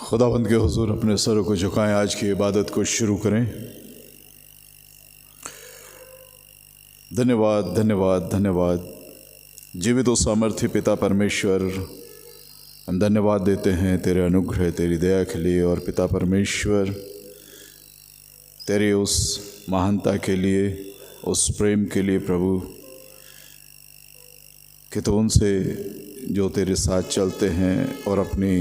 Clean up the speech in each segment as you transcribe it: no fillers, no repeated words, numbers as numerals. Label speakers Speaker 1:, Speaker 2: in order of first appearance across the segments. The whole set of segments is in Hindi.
Speaker 1: खुदावंद के हुजूर अपने सरों को झुकाएं, आज की इबादत को शुरू करें। धन्यवाद धन्यवाद धन्यवाद जीवित और सामर्थ्य पिता परमेश्वर, हम धन्यवाद देते हैं तेरे अनुग्रह तेरी दया के लिए। और पिता परमेश्वर तेरी उस महानता के लिए, उस प्रेम के लिए प्रभु, कि तो उनसे जो तेरे साथ चलते हैं और अपनी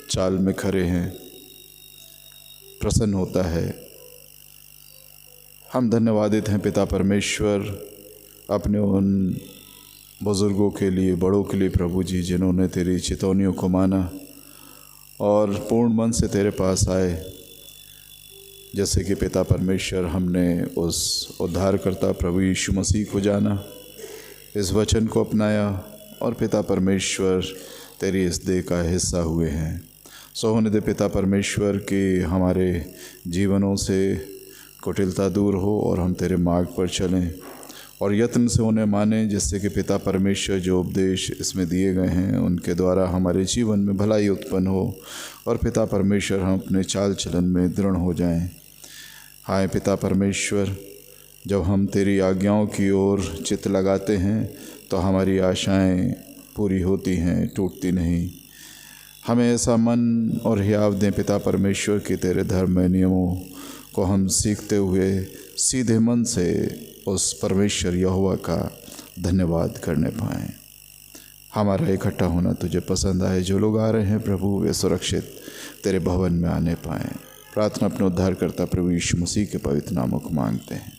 Speaker 1: चाल में खड़े हैं प्रसन्न होता है। हम धन्यवादित हैं पिता परमेश्वर अपने उन बुज़ुर्गों के लिए, बड़ों के लिए प्रभु जी, जिन्होंने तेरी चेतावनियों को माना और पूर्ण मन से तेरे पास आए। जैसे कि पिता परमेश्वर हमने उस उद्धारकर्ता प्रभु यीशु मसीह को जाना, इस वचन को अपनाया और पिता परमेश्वर तेरी इस देह का हिस्सा हुए हैं। सो होने दे पिता परमेश्वर कि हमारे जीवनों से कुटिलता दूर हो और हम तेरे मार्ग पर चलें और यत्न से उन्हें मानें, जिससे कि पिता परमेश्वर जो उपदेश इसमें दिए गए हैं उनके द्वारा हमारे जीवन में भलाई उत्पन्न हो और पिता परमेश्वर हम अपने चाल चलन में दृढ़ हो जाएं। हाय पिता परमेश्वर, जब हम तेरी आज्ञाओं की ओर चित्त लगाते हैं तो हमारी आशाएं पूरी होती हैं, टूटती नहीं। हमें ऐसा मन और हियाव दें पिता परमेश्वर कि तेरे धर्म नियमों को हम सीखते हुए सीधे मन से उस परमेश्वर यहोवा का धन्यवाद करने पाएँ। हमारा इकट्ठा होना तुझे पसंद आए। जो लोग आ रहे हैं प्रभु, वे सुरक्षित तेरे भवन में आने पाएँ। प्रार्थना अपने उद्धारकर्ता प्रभु यीशु मसीह के पवित्र नामों को मांगते हैं,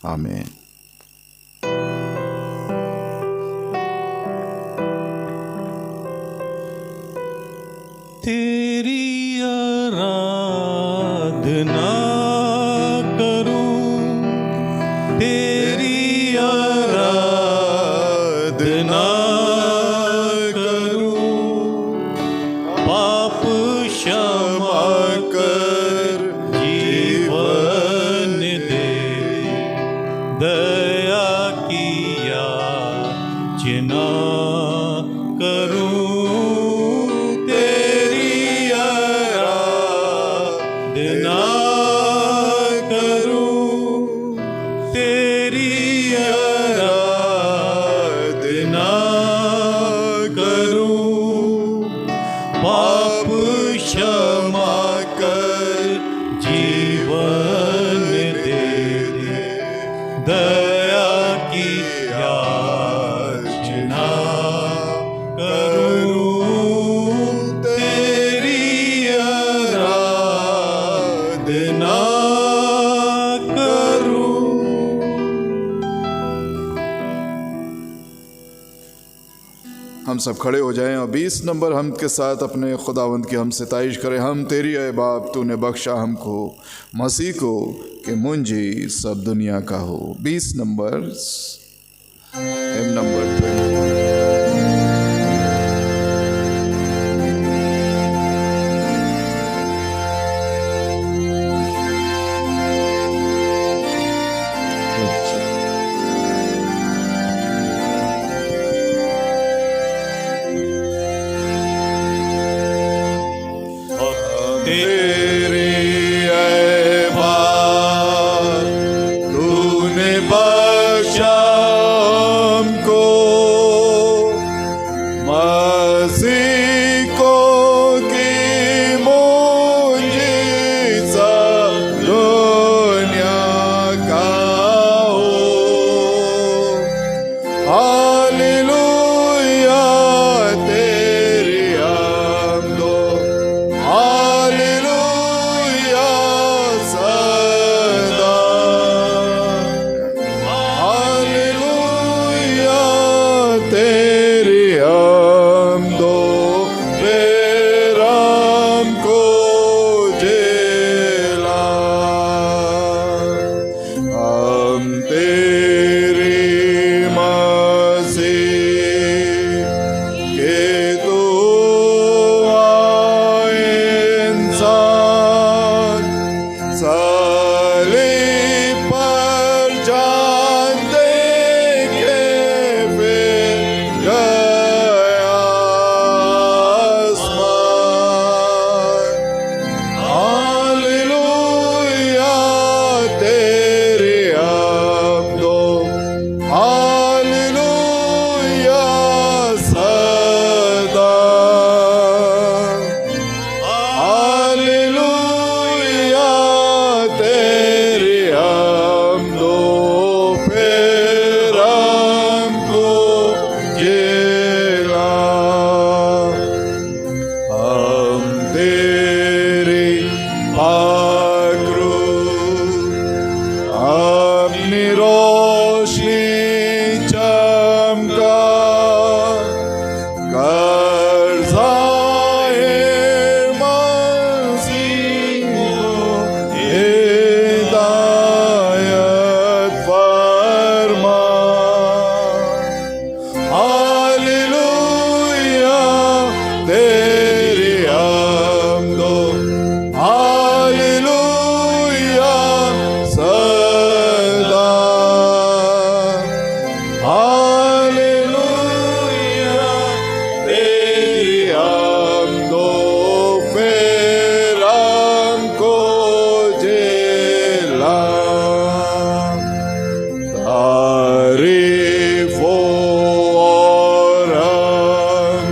Speaker 1: आमीन।
Speaker 2: तेरी आराधना करूं, तेरी आराधना करूं, पाप क्षमा कर जीवन दे, दया की याचना करूं, पाप क्षमा कर जीवन दे, दया की याचना करूं, तेरी आराधना करूं।
Speaker 1: हम सब खड़े हो जाएं और 20 नंबर हम के साथ अपने खुदावंद की हम सिताइश करें। हम तेरी ऐ बाप, तूने बख्शा हमको मसीह को, कि मुंजी सब दुनिया का हो। 20 नंबर, एम नंबर 20।
Speaker 3: Hallelujah,
Speaker 1: पकड़ो, अपनी रोशनी चमका कर ज़ाहिर मसीह को हिदायत फरमा। हालेलुया तेरी हमदो, हालेलुया सदा, हालेलुया तेरी हमदो, फिर हमको जिला। तारीफ़ो और हम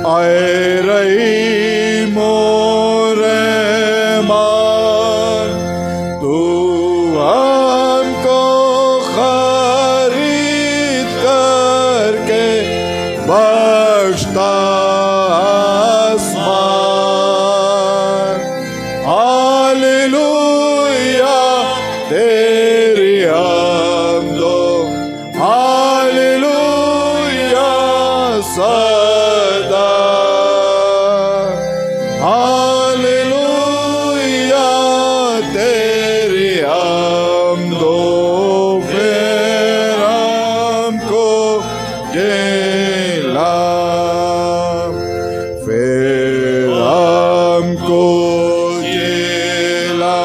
Speaker 1: आए रही मोरमान, तू हमको खरीद करके बख्शता आसमान। हालेलुया तेरी हमदो, हालेलुया सदा, हालेलुया तेरी हमदो, फिर हमको जिला, फिर हमको जिला।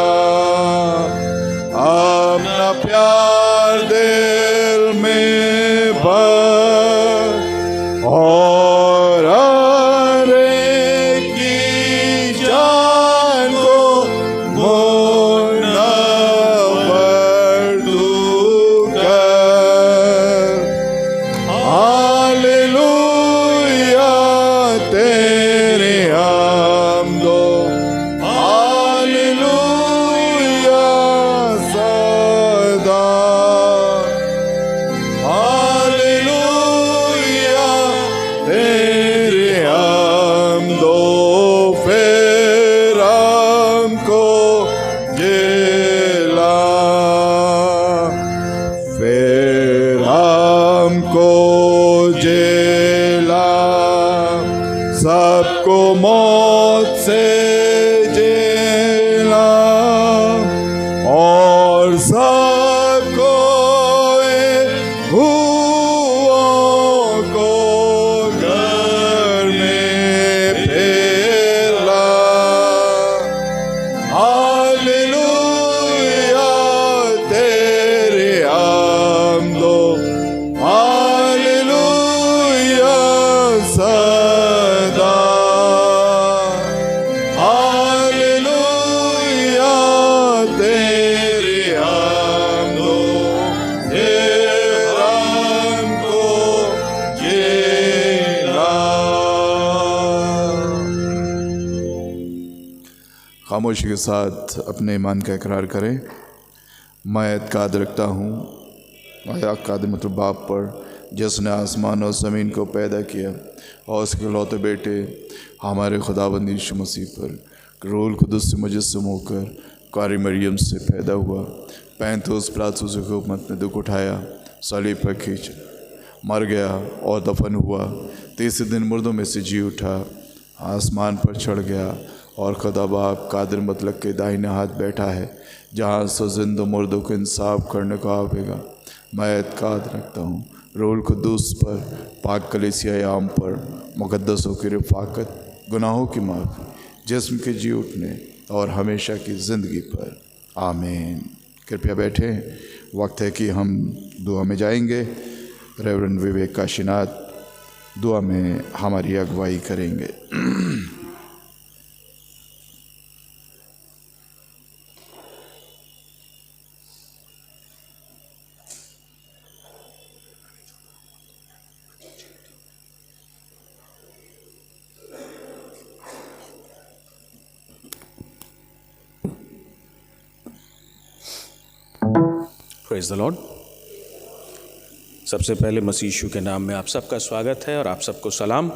Speaker 1: अपना प्यार दिल में भर और हर एक की जान को मुनव्वर तू कर। हालेलुया तेरे हमदो, हालेलुया सदा, हालेलुया तेरे हमदो, फिर हमको जिला, फिर हमको जिला। सबको मौत से जिला और सबको हुओं को घर में फेला। हालेलुया तेरे हमदो, हालेलुया सदा, हालेलुया तेरे हमदो, फिर हमको जिला। खामोशी के साथ अपने ईमान का इकरार करें। मैं एतकाद रखता हूँ आयाकाद मतलब बाप पर, जिसने आसमान और ज़मीन को पैदा किया, और उसके इकलौते बेटे हमारे खुदाबंद यीशु मसीह पर, रूह कुदुस से मुजस्सम होकर कारी मरियम से पैदा हुआ, पैंतुस पिलातुस की हुकूमत में दुख उठाया, सलीब पर खींच मर गया और दफन हुआ, तीसरे दिन मुर्दों में से जी उठा, आसमान पर चढ़ गया और खुदा बाप कादिर मतलब के दाहिने हाथ बैठा है, जहाँ से जिंदा मुर्दों को इंसाफ करने को आवेगा। मैं एतकाद रखता हूँ रूह कुदुस पर, पाक कलीसिया आम पर, मुक़द्दसों की रफ़ाकत, गुनाहों की माफ़ी, जिस्म के जी उठने और हमेशा की ज़िंदगी पर। आमीन। कृपया बैठें, वक्त है कि हम दुआ में जाएंगे। रेवरेंड विवेक काशीनाथ दुआ में हमारी अगुवाई करेंगे।
Speaker 3: Praise the Lord. सबसे पहले मसीह यीशु के नाम में आप सबका स्वागत है और आप सबको सलाम।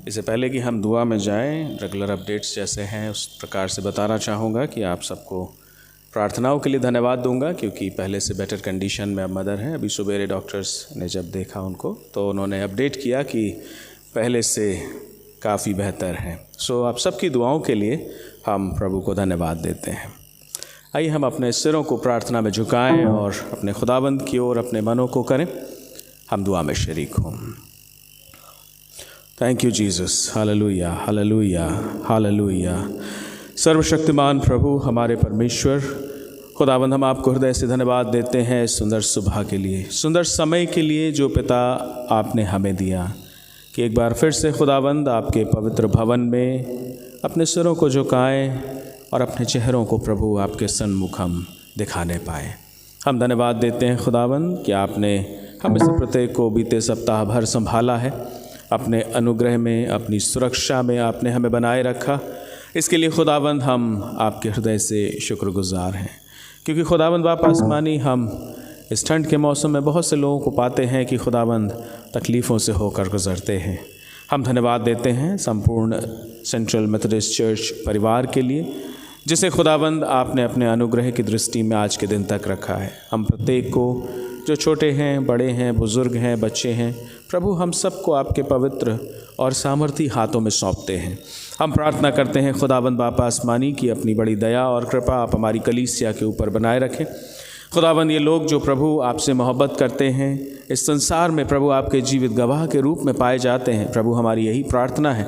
Speaker 3: इससे पहले कि हम दुआ में जाएं, रेगुलर अपडेट्स जैसे हैं उस प्रकार से बताना चाहूँगा कि आप सबको प्रार्थनाओं के लिए धन्यवाद दूंगा, क्योंकि पहले से बेटर कंडीशन में अब मदर हैं। अभी सुबेरे डॉक्टर्स ने जब देखा उनको तो उन्होंने अपडेट किया कि पहले से काफ़ी बेहतर हैं। सो आप सबकी दुआओं के लिए हम प्रभु को धन्यवाद देते हैं। आइए हम अपने सिरों को प्रार्थना में झुकाएं और अपने खुदाबंद की ओर अपने मनों को करें। हम दुआ में शरीक हों। Thank you Jesus. Hallelujah, hallelujah, hallelujah. सर्वशक्तिमान प्रभु हमारे परमेश्वर खुदाबंद, हम आपको हृदय से धन्यवाद देते हैं सुंदर सुबह के लिए, सुंदर समय के लिए जो पिता आपने हमें दिया, कि एक बार फिर से खुदाबंद आपके पवित्र भवन में अपने सिरों को झुकाएं और अपने चेहरों को प्रभु आपके सन्मुख हम दिखाने पाएँ। हम धन्यवाद देते हैं खुदाबंद कि आपने हम से प्रत्येक को बीते सप्ताह भर संभाला है, अपने अनुग्रह में, अपनी सुरक्षा में आपने हमें बनाए रखा। इसके लिए खुदाबंद हम आपके हृदय से शुक्रगुजार हैं, क्योंकि खुदाबंद बाप आसमानी, हम इस ठंड के मौसम में बहुत से लोगों को पाते हैं कि खुदाबंद तकलीफ़ों से होकर गुजरते हैं। हम धन्यवाद देते हैं संपूर्ण सेंट्रल मेथोडिस्ट चर्च परिवार के लिए, जिसे खुदाबंद आपने अपने अनुग्रह की दृष्टि में आज के दिन तक रखा है। हम प्रत्येक को, जो छोटे हैं, बड़े हैं, बुज़ुर्ग हैं, बच्चे हैं, प्रभु हम सबको आपके पवित्र और सामर्थी हाथों में सौंपते हैं। हम प्रार्थना करते हैं खुदाबंद बाप आसमानी की अपनी बड़ी दया और कृपा आप हमारी कलीसिया के ऊपर बनाए रखें। खुदाबंद ये लोग जो प्रभु आपसे मोहब्बत करते हैं, इस संसार में प्रभु आपके जीवित गवाह के रूप में पाए जाते हैं। प्रभु हमारी यही प्रार्थना है,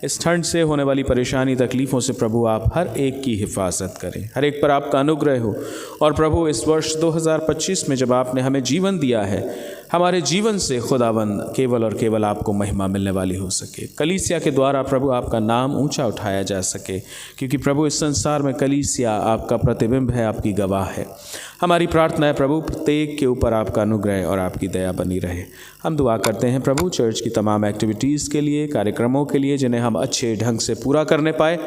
Speaker 3: इस ठंड से होने वाली परेशानी तकलीफ़ों से प्रभु आप हर एक की हिफाजत करें, हर एक पर आपका अनुग्रह हो। और प्रभु इस वर्ष 2025 में जब आपने हमें जीवन दिया है, हमारे जीवन से खुदाबंद केवल और केवल आपको महिमा मिलने वाली हो सके। कलीसिया के द्वारा प्रभु आपका नाम ऊंचा उठाया जा सके, क्योंकि प्रभु इस संसार में कलीसिया आपका प्रतिबिंब है, आपकी गवाह है। हमारी प्रार्थना है प्रभु प्रत्येक के ऊपर आपका अनुग्रह और आपकी दया बनी रहे। हम दुआ करते हैं प्रभु चर्च की तमाम एक्टिविटीज़ के लिए, कार्यक्रमों के लिए, जिन्हें हम अच्छे ढंग से पूरा करने पाए।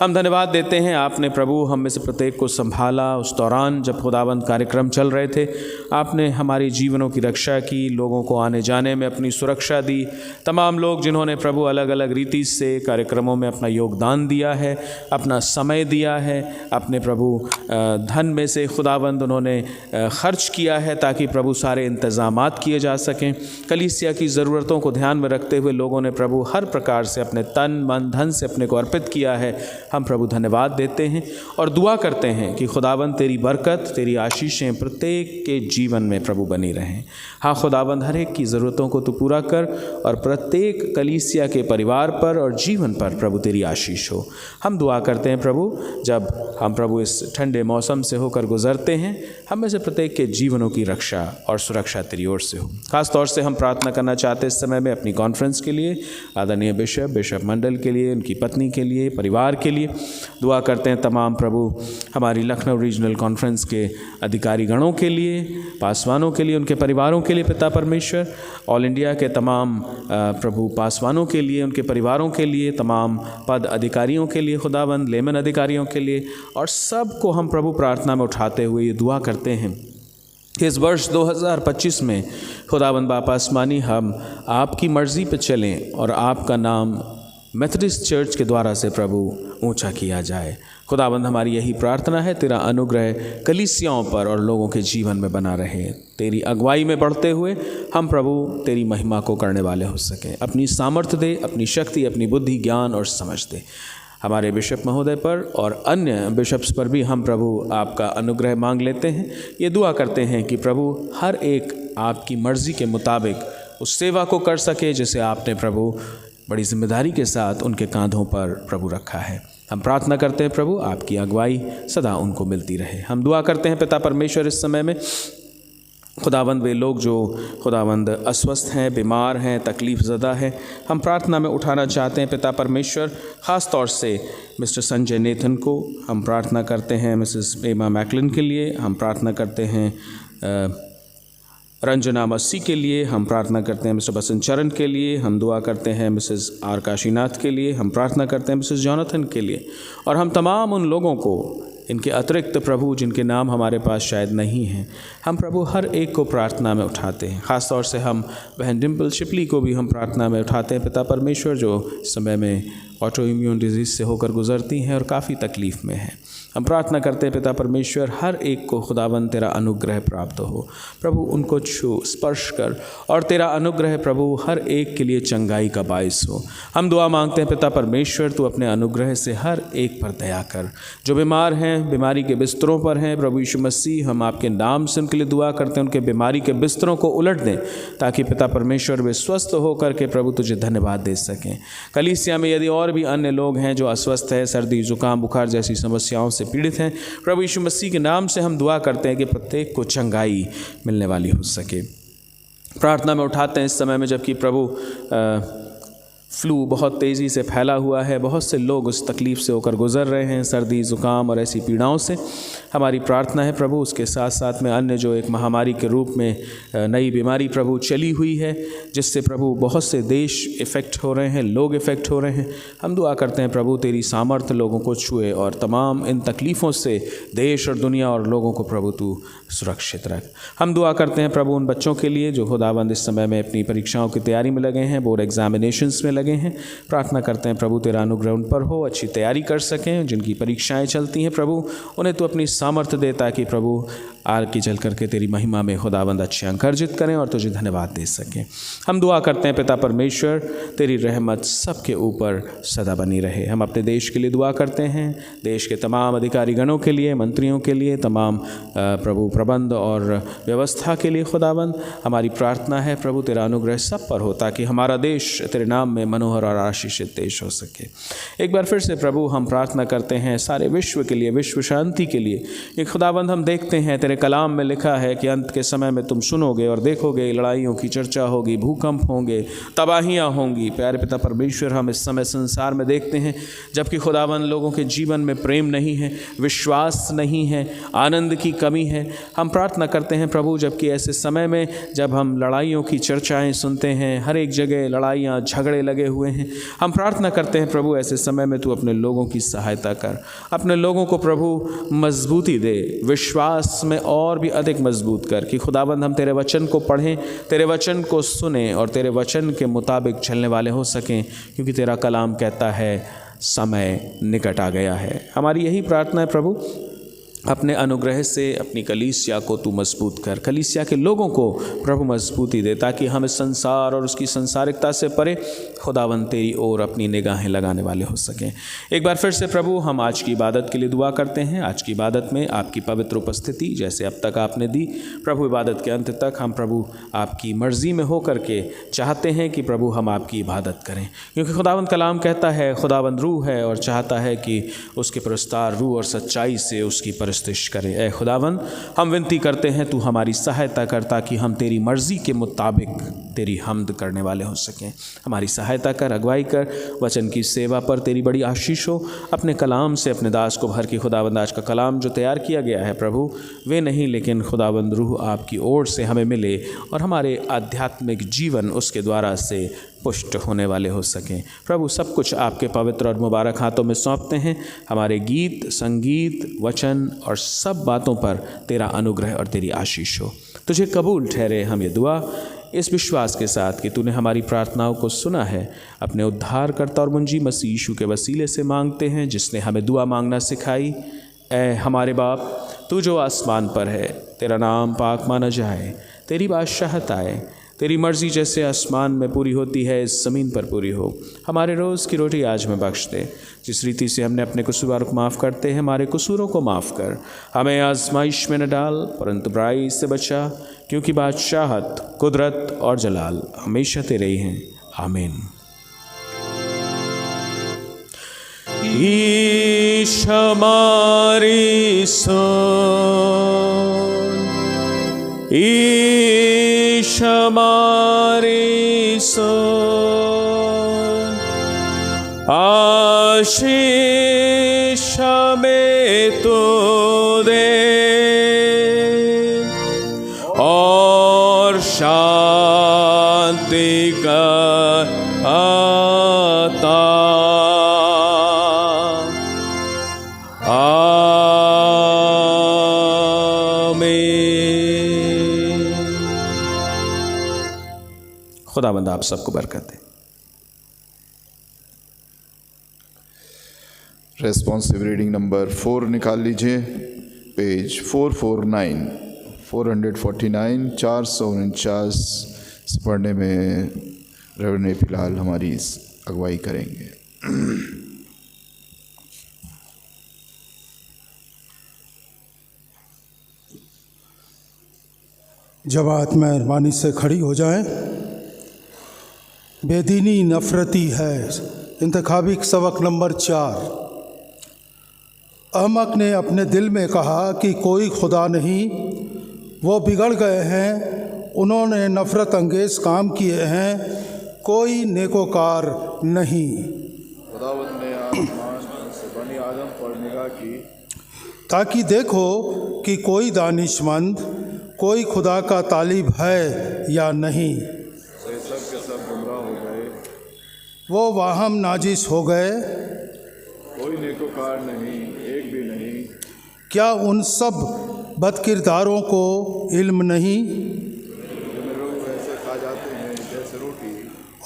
Speaker 3: हम धन्यवाद देते हैं आपने प्रभु हम में से प्रत्येक को संभाला। उस दौरान जब खुदाबंद कार्यक्रम चल रहे थे, आपने हमारी जीवनों की रक्षा की, लोगों को आने जाने में अपनी सुरक्षा दी। तमाम लोग जिन्होंने प्रभु अलग अलग रीति से कार्यक्रमों में अपना योगदान दिया है, अपना समय दिया है, अपने प्रभु धन में से खुदाबंद उन्होंने खर्च किया है, ताकि प्रभु सारे इंतज़ामात किए जा सकें। कलीसिया की ज़रूरतों को ध्यान में रखते हुए लोगों ने प्रभु हर प्रकार से अपने तन मन धन से अपने को अर्पित किया है। हम प्रभु धन्यवाद देते हैं और दुआ करते हैं कि खुदाबंद तेरी बरकत, तेरी आशीषें प्रत्येक के जीवन में प्रभु बनी रहें। हाँ खुदाबंद, हर एक की ज़रूरतों को तू पूरा कर और प्रत्येक कलीसिया के परिवार पर और जीवन पर प्रभु तेरी आशीष हो। हम दुआ करते हैं प्रभु, जब हम प्रभु इस ठंडे मौसम से होकर गुजरते हैं, हम में से प्रत्येक के जीवनों की रक्षा और सुरक्षा तेरी ओर से हो। खास तौर से हम प्रार्थना करना चाहते इस समय में अपनी कॉन्फ्रेंस के लिए, आदरणीय बिशप मंडल के लिए, उनकी पत्नी के लिए, परिवार के लिए दुआ करते हैं। तमाम प्रभु हमारी लखनऊ रीजनल कॉन्फ्रेंस के अधिकारी गणों के लिए, पासवानों के लिए, उनके परिवारों के लिए पिता परमेश्वर, ऑल इंडिया के तमाम प्रभु पासवानों के लिए, उनके परिवारों के लिए, तमाम पद अधिकारियों के लिए खुदाबंद, लेमन अधिकारियों के लिए, और सबको हम प्रभु प्रार्थना में उठाते हुए ये दुआ करते हैं कि इस वर्ष 2025 में खुदाबंद बाप आसमानी हम आपकी मर्ज़ी पर चलें और आपका नाम मेथोडिस्ट चर्च के द्वारा से प्रभु ऊंचा किया जाए। खुदाबंद हमारी यही प्रार्थना है, तेरा अनुग्रह कलीसियाओं पर और लोगों के जीवन में बना रहे। तेरी अगुवाई में बढ़ते हुए हम प्रभु तेरी महिमा को करने वाले हो सकें। अपनी सामर्थ्य दे, अपनी शक्ति, अपनी बुद्धि, ज्ञान और समझ दे। हमारे बिशप महोदय पर और अन्य बिशप्स पर भी हम प्रभु आपका अनुग्रह मांग लेते हैं। ये दुआ करते हैं कि प्रभु हर एक आपकी मर्ज़ी के मुताबिक उस सेवा को कर सके जिसे आपने प्रभु बड़ी जिम्मेदारी के साथ उनके कांधों पर प्रभु रखा है। हम प्रार्थना करते हैं प्रभु आपकी अगुवाई सदा उनको मिलती रहे। हम दुआ करते हैं पिता परमेश्वर इस समय में खुदावंद वे लोग जो खुदावंद अस्वस्थ हैं, बीमार हैं, तकलीफ़ ज़दा हैं, हम प्रार्थना में उठाना चाहते हैं पिता परमेश्वर। ख़ास तौर से मिस्टर संजय नेथन को हम प्रार्थना करते हैं, मिसेस एमा मैकलिन के लिए हम प्रार्थना करते हैं, रंजना मस्सी के लिए हम प्रार्थना करते हैं, मिस्टर बसंत चरण के लिए हम दुआ करते हैं, मिसेस आर काशीनाथ के लिए हम प्रार्थना करते हैं, मिसेस जॉनथन के लिए, और हम तमाम उन लोगों को इनके अतिरिक्त प्रभु जिनके नाम हमारे पास शायद नहीं हैं, हम प्रभु हर एक को प्रार्थना में उठाते हैं। ख़ास तौर से हम बहन डिम्पल शिपली को भी हम प्रार्थना में उठाते हैं पिता परमेश्वर, जो इस समय में ऑटो इम्यून डिजीज़ से होकर गुजरती हैं और काफ़ी तकलीफ़ में हैं। हम प्रार्थना करते हैं पिता परमेश्वर हर एक को खुदावन तेरा अनुग्रह प्राप्त हो। प्रभु उनको छू स्पर्श कर और तेरा अनुग्रह प्रभु हर एक के लिए चंगाई का बायस हो। हम दुआ मांगते हैं पिता परमेश्वर, तू अपने अनुग्रह से हर एक पर दया कर। जो बीमार हैं, बीमारी के बिस्तरों पर हैं, प्रभु यीशु मसीह हम आपके नाम से उनके लिए दुआ करते हैं, उनके बीमारी के बिस्तरों को उलट दें ताकि पिता परमेश्वर वे स्वस्थ होकर के प्रभु तुझे धन्यवाद दे सकें। कलीसिया में यदि और भी अन्य लोग हैं जो अस्वस्थ हैं, सर्दी जुकाम बुखार जैसी समस्याओं से पीड़ित हैं, प्रभु यीशु मसीह के नाम से हम दुआ करते हैं कि प्रत्येक को चंगाई मिलने वाली हो सके। प्रार्थना में उठाते हैं इस समय में जबकि प्रभु फ्लू बहुत तेज़ी से फैला हुआ है, बहुत से लोग उस तकलीफ़ से होकर गुज़र रहे हैं, सर्दी ज़ुकाम और ऐसी पीड़ाओं से। हमारी प्रार्थना है प्रभु उसके साथ साथ में अन्य जो एक महामारी के रूप में नई बीमारी प्रभु चली हुई है, जिससे प्रभु बहुत से देश इफ़ेक्ट हो रहे हैं, लोग इफ़ेक्ट हो रहे हैं। हम दुआ करते हैं प्रभु तेरी सामर्थ्य लोगों को छुए और तमाम इन तकलीफ़ों से देश और दुनिया और लोगों को प्रभु तू सुरक्षित रख। हम दुआ करते हैं प्रभु उन बच्चों के लिए जो खुदाबंद इस समय में अपनी परीक्षाओं की तैयारी में लगे हैं, बोर्ड एग्जामिनेशंस में लगे हैं। प्रार्थना करते हैं प्रभु तेरा अनुग्रह उन पर हो, अच्छी तैयारी कर सकें। जिनकी परीक्षाएं चलती हैं प्रभु उन्हें तो अपनी सामर्थ्य दे ताकि प्रभु आगे चल करके तेरी महिमा में खुदाबंद अच्छे अंक अर्जित करें और तुझे धन्यवाद दे सकें। हम दुआ करते हैं पिता परमेश्वर तेरी रहमत सबके ऊपर सदा बनी रहे। हम अपने देश के लिए दुआ करते हैं, देश के तमाम अधिकारीगणों के लिए, मंत्रियों के लिए, तमाम प्रभु प्रबंध और व्यवस्था के लिए खुदाबंद हमारी प्रार्थना है प्रभु तेरा अनुग्रह सब पर हो ताकि हमारा देश तेरे नाम में मनोहर और आशीषित देश हो सके। एक बार फिर से प्रभु हम प्रार्थना करते हैं सारे विश्व के लिए, विश्व शांति के लिए। ये खुदाबंद हम देखते हैं तेरे कलाम में लिखा है कि अंत के समय में तुम सुनोगे और देखोगे, लड़ाइयों की चर्चा होगी, भूकंप होंगे, तबाहियाँ होंगी। प्यारे पिता परमेश्वर हम इस समय संसार में देखते हैं जबकि खुदाबंद लोगों के जीवन में प्रेम नहीं है, विश्वास नहीं है, आनंद की कमी है। हम प्रार्थना करते हैं प्रभु जबकि ऐसे समय में जब हम लड़ाइयों की चर्चाएं सुनते हैं, हर एक जगह लड़ाइयाँ झगड़े लगे हुए हैं, हम प्रार्थना करते हैं प्रभु ऐसे समय में तू अपने लोगों की सहायता कर, अपने लोगों को प्रभु मजबूती दे, विश्वास में और भी अधिक मजबूत कर कि खुदाबंद हम तेरे वचन को पढ़ें, तेरे वचन को सुने और तेरे वचन के मुताबिक चलने वाले हो सकें, क्योंकि तेरा कलाम कहता है समय निकट आ गया है। हमारी यही प्रार्थना है प्रभु, अपने अनुग्रह से अपनी कलीसिया को तू मजबूत कर, कलीसिया के लोगों को प्रभु मजबूती दे ताकि हम इस संसार और उसकी संसारिकता से परे खुदावंद तेरी ओर अपनी निगाहें लगाने वाले हो सकें। एक बार फिर से प्रभु हम आज की इबादत के लिए दुआ करते हैं। आज की इबादत में आपकी पवित्र उपस्थिति जैसे अब तक आपने दी प्रभु, इबादत के अंत तक हम प्रभु आपकी मर्ज़ी में हो करके चाहते हैं कि प्रभु हम आपकी इबादत करें, क्योंकि खुदावंद कलाम कहता है खुदावंद रूह है और चाहता है कि उसके पुरस्कार रूह और सच्चाई से उसकी करें। ऐ खुदावन हम विनती करते हैं तू हमारी सहायता कर ताकि हम तेरी मर्ज़ी के मुताबिक तेरी हम्द करने वाले हो सकें। हमारी सहायता कर, अगुवाई कर, वचन की सेवा पर तेरी बड़ी आशीष हो। अपने कलाम से अपने दास को भर के खुदावंद आज का कलाम जो तैयार किया गया है प्रभु वे नहीं लेकिन खुदावंद रूह आपकी ओर से हमें मिले और हमारे आध्यात्मिक जीवन उसके द्वारा से पुष्ट होने वाले हो सकें। प्रभु सब कुछ आपके पवित्र और मुबारक हाथों में सौंपते हैं। हमारे गीत, संगीत, वचन और सब बातों पर तेरा अनुग्रह और तेरी आशीष हो। तुझे कबूल ठहरे हम ये दुआ इस विश्वास के साथ कि तूने हमारी प्रार्थनाओं को सुना है। अपने उद्धारकर्ता और मुंजी मसीह यीशु के वसीले से मांगते हैं जिसने हमें दुआ मांगना सिखाई। ऐ हमारे बाप तू जो आसमान पर है, तेरा नाम पाक माना जाए, तेरी बादशाहत आए, तेरी मर्ज़ी जैसे आसमान में पूरी होती है इस ज़मीन पर पूरी हो। हमारे रोज़ की रोटी आज में बख्श दे, जिस रीति से हमने अपने कसूरवार को माफ़ करते हैं हमारे कसूरों को माफ़ कर। हमें आजमाइश में न डाल परंतु बुराई से बचा, क्योंकि बादशाहत, कुदरत और जलाल हमेशा तेरे ही हैं। आमीन। ईश हमारी सोन, ईश हमारी सोन, आशीष हमें तो दे और शांति का आता। खुदावंद आप सबको बरकत दे।
Speaker 1: रेस्पॉन्सिव रीडिंग नंबर 4 निकाल लीजिए, पेज 449, 449, 449 से पढ़ने में रेवरने फिलहाल हमारी अगुवाई करेंगे।
Speaker 4: जमात मेहरबानी से खड़ी हो जाएं। बेदीनी नफरती है। इंतखाबी सबक नंबर 4। अहमक ने अपने दिल में कहा कि कोई खुदा नहीं, वो बिगड़ गए हैं, उन्होंने नफ़रत अंगेज़ काम किए हैं, कोई नेकोकार नहीं।
Speaker 1: खुदावंद ने आसमान से बनी आदम पर निगाह की
Speaker 4: ताकि देखो कि कोई दानिशमंद, कोई खुदा का तालिब है या नहीं।
Speaker 1: सब के सब गुमराह हो गए,
Speaker 4: वो वाहम नाजिस हो गए,
Speaker 1: कोई नेकोकार नहीं, एक भी नहीं।
Speaker 4: क्या उन सब बदकिरदारों को इल्म नहीं?
Speaker 1: जिनमें लोग वैसे खा जाते हैं जैसे रोटी,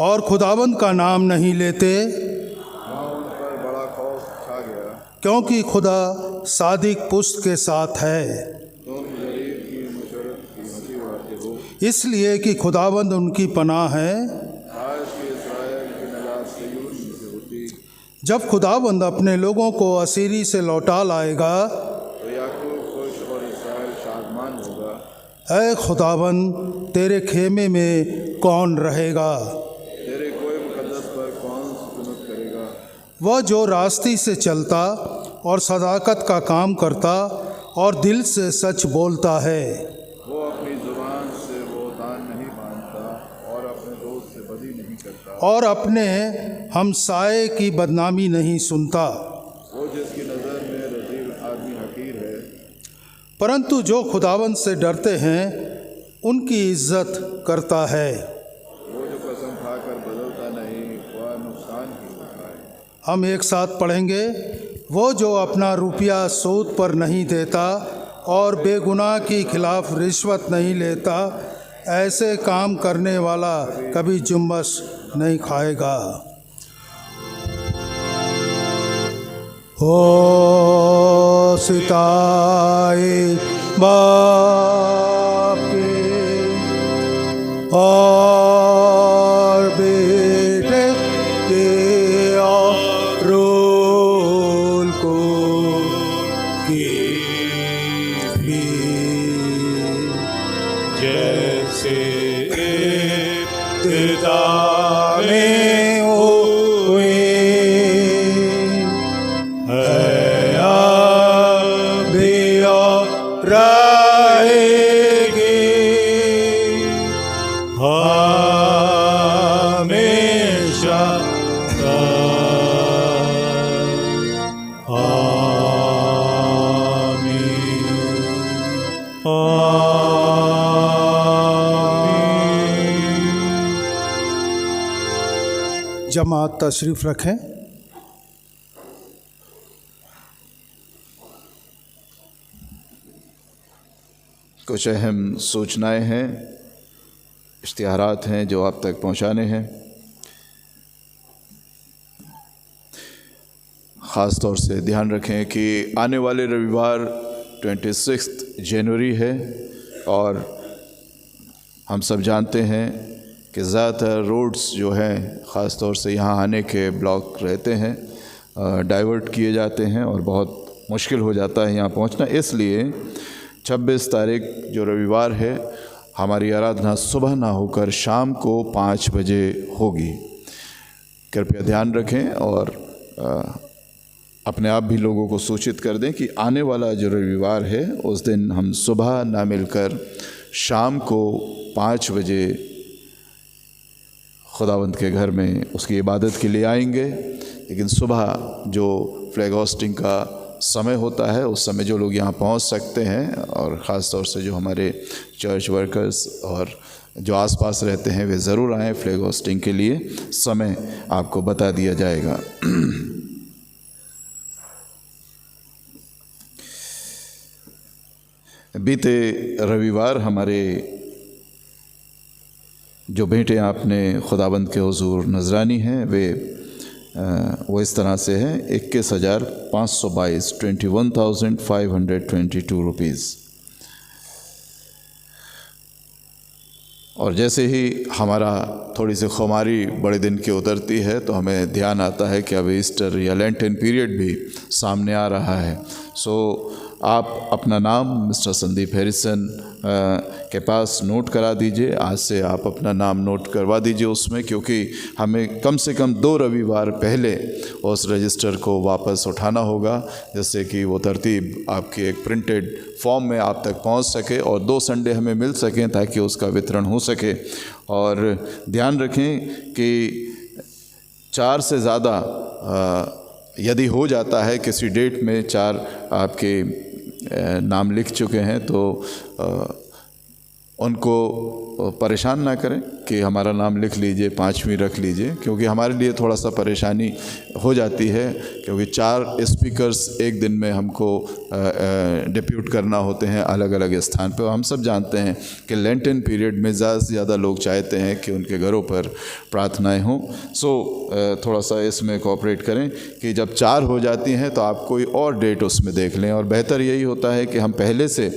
Speaker 4: और खुदावंद का नाम नहीं लेते,
Speaker 1: वहाँ उन पर बड़ा खौफ छा गया।
Speaker 4: क्योंकि खुदा सादिक पुष्ट के साथ है,
Speaker 1: तुम गरीब की मशरत की हंसी उड़ाते हो।
Speaker 4: इसलिए कि खुदावंद उनकी पनाह है।
Speaker 1: आज की इस्राएल की नजात सिय्योन में से होती,
Speaker 4: जब खुदावंद अपने लोगों को असीरी से लौटा लाएगा,
Speaker 1: तो याकूब खुश और इस्राएल शादमान होगा।
Speaker 4: ऐ खुदावंद, तेरे खेमे में कौन रहेगा?
Speaker 1: तेरे कोई मुकद्दस पर कौन सुकूनत करेगा?
Speaker 4: वह जो रास्ते से चलता और सदाकत का काम करता और दिल से सच बोलता है,
Speaker 1: वो अपनी जुबान से वो दान नहीं मानता और अपने दोस्त से बदी नहीं करता।
Speaker 4: और अपने हमसाये की बदनामी नहीं सुनता।
Speaker 1: वो जिसकी नज़र में रजील आदमी हकीर है,
Speaker 4: परंतु जो खुदावंद से डरते हैं उनकी इज्जत करता है।
Speaker 1: वो जो कसम खाकर बदलता नहीं, वह नुकसान ही होता है।
Speaker 4: हम एक साथ पढ़ेंगे। वो जो अपना रुपया सूद पर नहीं देता और बेगुनाह के खिलाफ रिश्वत नहीं लेता, ऐसे काम करने वाला कभी जुम्बश नहीं खाएगा। हो सिताए बाप के और बेटे के और रोल को की भी
Speaker 2: जैसे
Speaker 4: इब्तिदा में हुए भी और रहेगी हमेशा। जमात तशरीफ़ रखें।
Speaker 1: कुछ अहम सूचनाएं हैं, इश्तिहारात हैं जो आप तक पहुंचाने हैं। ख़ास तौर से ध्यान रखें कि आने वाले रविवार 26 जनवरी है और हम सब जानते हैं कि ज़्यादातर रोड्स जो हैं ख़ास तौर से यहाँ आने के ब्लॉक रहते हैं, डाइवर्ट किए जाते हैं और बहुत मुश्किल हो जाता है यहाँ पहुँचना। इसलिए 26 तारीख जो रविवार है, हमारी आराधना सुबह ना होकर शाम को 5 बजे होगी। कृपया ध्यान रखें और अपने आप भी लोगों को सूचित कर दें कि आने वाला जो रविवार है उस दिन हम सुबह ना मिलकर शाम को 5 बजे खुदावंद के घर में उसकी इबादत के लिए आएंगे। लेकिन सुबह जो फ्लैग होस्टिंग का समय होता है उस समय जो लोग यहाँ पहुँच सकते हैं और ख़ास तौर से जो हमारे चर्च वर्कर्स और जो आसपास रहते हैं वे ज़रूर आएँ। फ्लैग होस्टिंग के लिए समय आपको बता दिया जाएगा। बीते रविवार हमारे जो भेंटें आपने खुदाबंद के हुजूर नजरानी हैं वो इस तरह से है 21,522 21,522 रुपीज़। और जैसे ही हमारा थोड़ी सी खुमारी बड़े दिन की उतरती है तो हमें ध्यान आता है कि अब ईस्टर या लेंटन पीरियड भी सामने आ रहा है। सो आप अपना नाम मिस्टर संदीप हैरिसन के पास नोट करा दीजिए। आज से आप अपना नाम नोट करवा दीजिए उसमें, क्योंकि हमें कम से कम 2 रविवार पहले उस रजिस्टर को वापस उठाना होगा, जिससे कि वो तरतीब आपकी एक प्रिंटेड फॉर्म में आप तक पहुंच सके और 2 संडे हमें मिल सकें ताकि उसका वितरण हो सके। और ध्यान रखें कि 4 से ज़्यादा यदि हो जाता है किसी डेट में 4 आपके नाम लिख चुके हैं तो उनको परेशान ना करें कि हमारा नाम लिख लीजिए, 5वीं रख लीजिए, क्योंकि हमारे लिए थोड़ा सा परेशानी हो जाती है, क्योंकि 4 स्पीकर्स एक दिन में हमको डिप्यूट करना होते हैं अलग अलग स्थान पर। हम सब जानते हैं कि लेंटन पीरियड में ज़्यादा से ज़्यादा लोग चाहते हैं कि उनके घरों पर प्रार्थनाएं हों। सो थोड़ा सा इसमें कोऑपरेट करें कि जब 4 हो जाती हैं तो आप कोई और डेट उसमें देख लें, और बेहतर यही होता है कि हम पहले से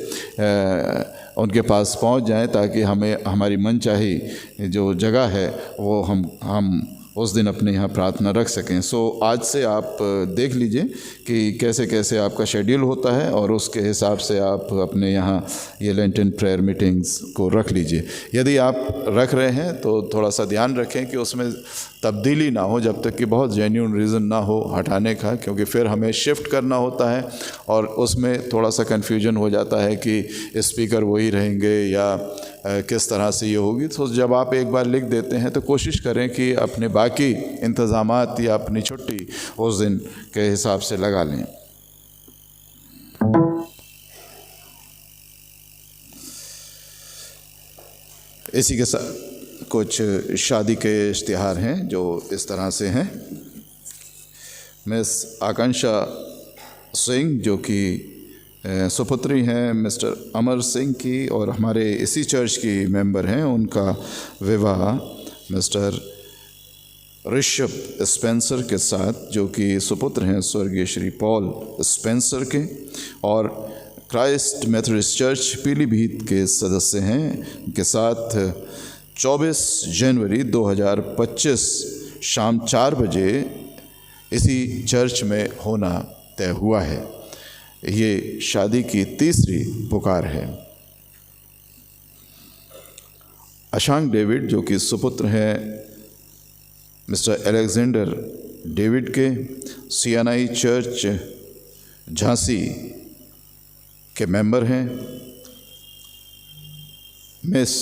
Speaker 1: उनके पास पहुंच जाएं ताकि हमें हमारी मनचाही जो जगह है वो हम उस दिन अपने यहाँ प्रार्थना रख सकें। सो आज से आप देख लीजिए कि कैसे कैसे आपका शेड्यूल होता है और उसके हिसाब से आप अपने यहाँ ये लेंटन प्रेयर मीटिंग्स को रख लीजिए। यदि आप रख रहे हैं तो थोड़ा सा ध्यान रखें कि उसमें तब्दीली ना हो जब तक कि बहुत जेन्युइन रीज़न ना हो हटाने का, क्योंकि फिर हमें शिफ्ट करना होता है और उसमें थोड़ा सा कन्फ्यूजन हो जाता है कि स्पीकर वही रहेंगे या किस तरह से ये होगी। तो जब आप एक बार लिख देते हैं तो कोशिश करें कि अपने बाकी इंतज़ामात या अपनी छुट्टी उस दिन के हिसाब से लगा लें। इसी के साथ कुछ शादी के इश्तिहार हैं जो इस तरह से हैं। मिस आकांक्षा सिंह जो कि सुपुत्री हैं मिस्टर अमर सिंह की और हमारे इसी चर्च की मेंबर हैं, उनका विवाह मिस्टर ऋषभ स्पेंसर के साथ, जो कि सुपुत्र हैं स्वर्गीय श्री पॉल स्पेंसर के और क्राइस्ट मेथोडिस्ट चर्च पीलीभीत के सदस्य हैं, के साथ 24 जनवरी 2025 शाम 4 बजे इसी चर्च में होना तय हुआ है। ये शादी की तीसरी पुकार है। अशांक डेविड जो कि सुपुत्र हैं मिस्टर अलेक्जेंडर डेविड के, सीएनआई चर्च झांसी के मेंबर हैं। मिस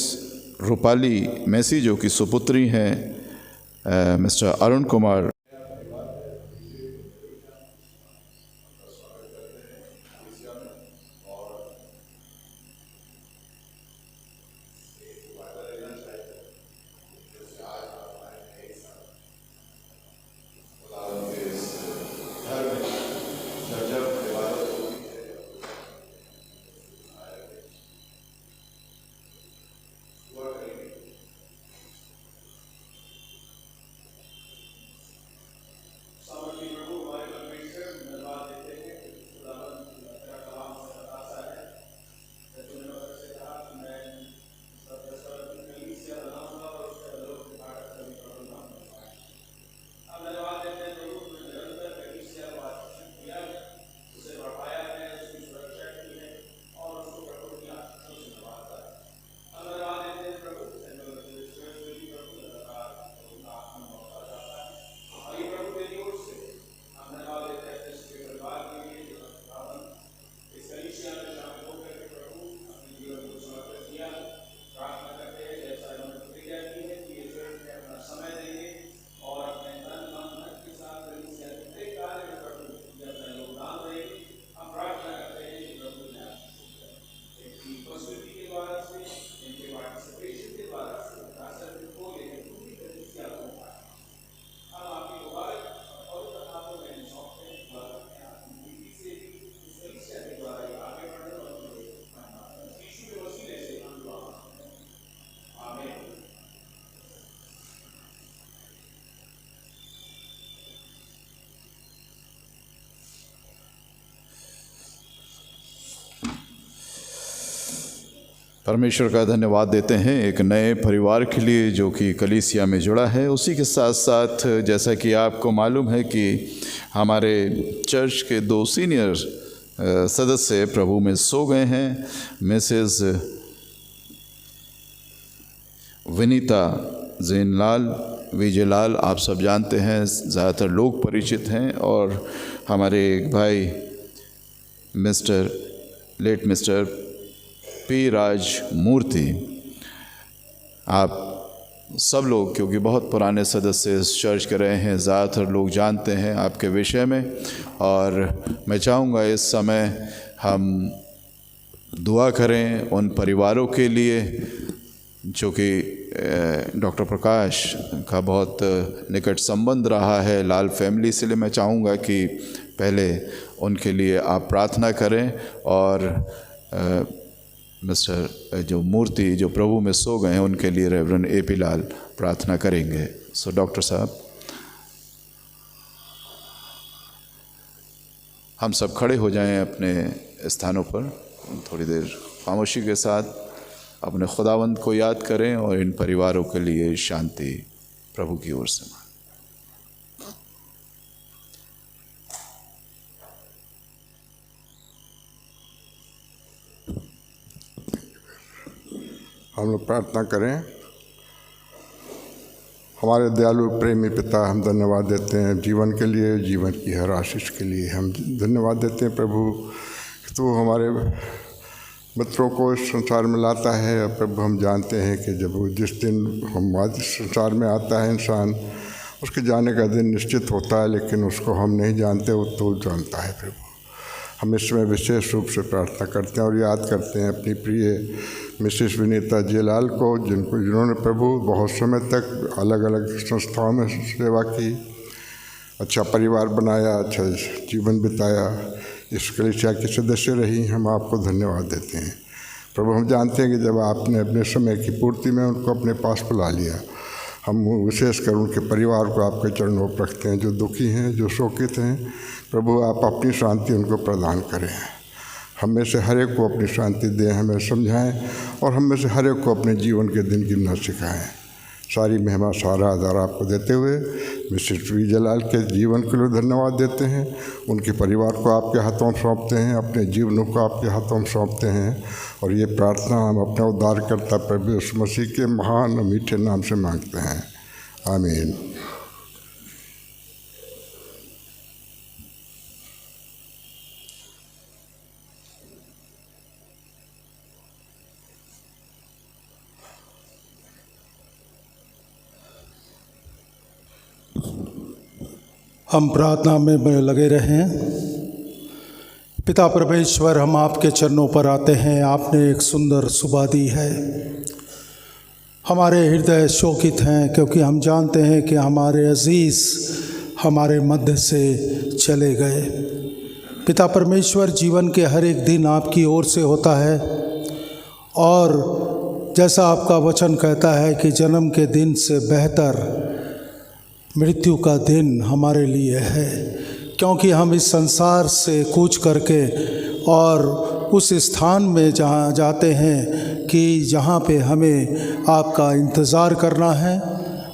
Speaker 1: रूपाली मैसी जो कि सुपुत्री हैं मिस्टर अरुण कुमार परमेश्वर का धन्यवाद देते हैं एक नए परिवार के लिए जो कि कलीसिया में जुड़ा है। उसी के साथ साथ जैसा कि आपको मालूम है कि हमारे चर्च के 2 सीनियर सदस्य प्रभु में सो गए हैं। मिसेस विनीता जैनलाल विजयलाल आप सब जानते हैं, ज़्यादातर लोग परिचित हैं। और हमारे एक भाई मिस्टर पी राज मूर्ति, आप सब लोग क्योंकि बहुत पुराने सदस्य इस चर्च के रहे हैं, ज़्यादातर लोग जानते हैं आपके विषय में। और मैं चाहूँगा इस समय हम दुआ करें उन परिवारों के लिए जो कि डॉक्टर प्रकाश का बहुत निकट संबंध रहा है लाल फैमिली से। मैं चाहूँगा कि पहले उनके लिए आप प्रार्थना करें और मिस्टर जो मूर्ति जो प्रभु में सो गए हैं उनके लिए रेवरेंड AP लाल प्रार्थना करेंगे। सो डॉक्टर साहब, हम सब खड़े हो जाएं अपने स्थानों पर, थोड़ी देर खामोशी के साथ अपने खुदावंद को याद करें और इन परिवारों के लिए शांति प्रभु की ओर से।
Speaker 5: हम लोग प्रार्थना करें। हमारे दयालु प्रेमी पिता, हम धन्यवाद देते हैं जीवन के लिए, जीवन की हर आशीष के लिए हम धन्यवाद देते हैं प्रभु। तो हमारे मित्रों को इस संसार में लाता है। प्रभु हम जानते हैं कि जब जिस दिन हम इस संसार में आता है इंसान, उसके जाने का दिन निश्चित होता है, लेकिन उसको हम नहीं जानते, वो तो जानता है। प्रभु हम इसमें विशेष रूप से प्रार्थना करते हैं और याद करते हैं अपनी प्रिय मिसेस विनीता जयलाल को, जिन्होंने प्रभु बहुत समय तक अलग अलग संस्थाओं में सेवा की, अच्छा परिवार बनाया, अच्छा जीवन बिताया, इस कलीसिया के सदस्य रही। हम आपको धन्यवाद देते हैं प्रभु। हम जानते हैं कि जब आपने अपने समय की पूर्ति में उनको अपने पास बुला लिया, हम विशेषकर उनके परिवार को आपके चरणों पर रखते हैं, जो दुखी हैं, जो शोकित हैं। प्रभु आप अपनी शांति उनको प्रदान करें। हम में से हर एक को अपनी शांति दें, हमें समझाएं और हम में से हर एक को अपने जीवन के दिन गिनना सिखाएं। सारी महिमा सारा आधार आपको देते हुए मिस्टर विजयलाल के जीवन के लिए धन्यवाद देते हैं। उनके परिवार को आपके हाथों में सौंपते हैं, अपने जीवनों को आपके हाथों में सौंपते हैं। और ये प्रार्थना हम अपने उद्धारकर्ता प्रभु यीशु मसीह के महान और मीठे नाम से मांगते हैं, आमीन।
Speaker 4: हम प्रार्थना में लगे रहें। पिता परमेश्वर, हम आपके चरणों पर आते हैं। आपने एक सुंदर सुबह दी है। हमारे हृदय शोकित हैं क्योंकि हम जानते हैं कि हमारे अजीज़ हमारे मध्य से चले गए। पिता परमेश्वर, जीवन के हर एक दिन आपकी ओर से होता है और जैसा आपका वचन कहता है कि जन्म के दिन से बेहतर मृत्यु का दिन हमारे लिए है, क्योंकि हम इस संसार से कूच करके और उस स्थान में जहाँ जाते हैं कि जहाँ पे हमें आपका इंतज़ार करना है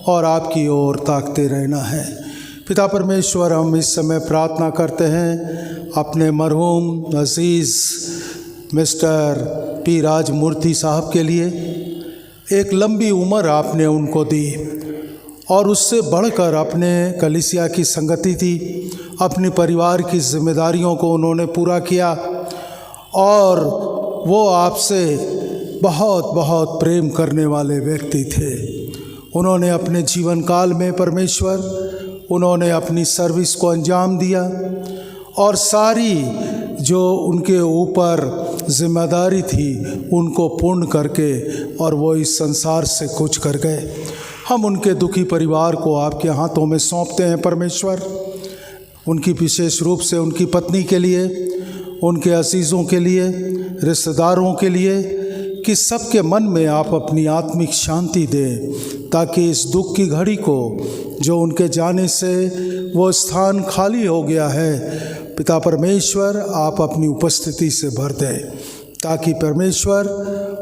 Speaker 4: और आपकी ओर ताकते रहना है। पिता परमेश्वर, हम इस समय प्रार्थना करते हैं अपने मरहूम अजीज़ मिस्टर पी राज मूर्ति साहब के लिए। एक लंबी उम्र आपने उनको दी और उससे बढ़कर अपने कलीसिया की संगति थी। अपने परिवार की जिम्मेदारियों को उन्होंने पूरा किया और वो आपसे बहुत बहुत प्रेम करने वाले व्यक्ति थे। उन्होंने अपने जीवन काल में परमेश्वर, उन्होंने अपनी सर्विस को अंजाम दिया और सारी जो उनके ऊपर जिम्मेदारी थी उनको पूर्ण करके और वो इस संसार से कूच कर गए। हम उनके दुखी परिवार को आपके हाथों में सौंपते हैं परमेश्वर। उनकी विशेष रूप से उनकी पत्नी के लिए, उनके अजीज़ों के लिए, रिश्तेदारों के लिए, कि सबके मन में आप अपनी आत्मिक शांति दें, ताकि इस दुख की घड़ी को जो उनके जाने से वो स्थान खाली हो गया है, पिता परमेश्वर आप अपनी उपस्थिति से भर दें, ताकि परमेश्वर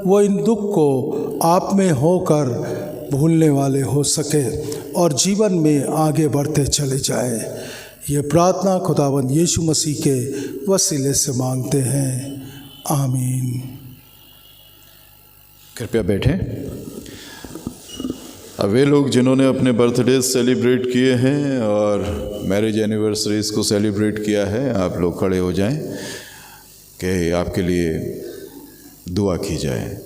Speaker 4: वो इन दुख को आप में होकर भूलने वाले हो सके और जीवन में आगे बढ़ते चले जाए। ये प्रार्थना खुदावंद यीशु मसीह के वसीले से मांगते हैं, आमीन।
Speaker 1: कृपया बैठें। अब वे लोग जिन्होंने अपने बर्थडे सेलिब्रेट किए हैं और मैरिज एनिवर्सरीज को सेलिब्रेट किया है, आप लोग खड़े हो जाएं कि आपके लिए दुआ की जाए।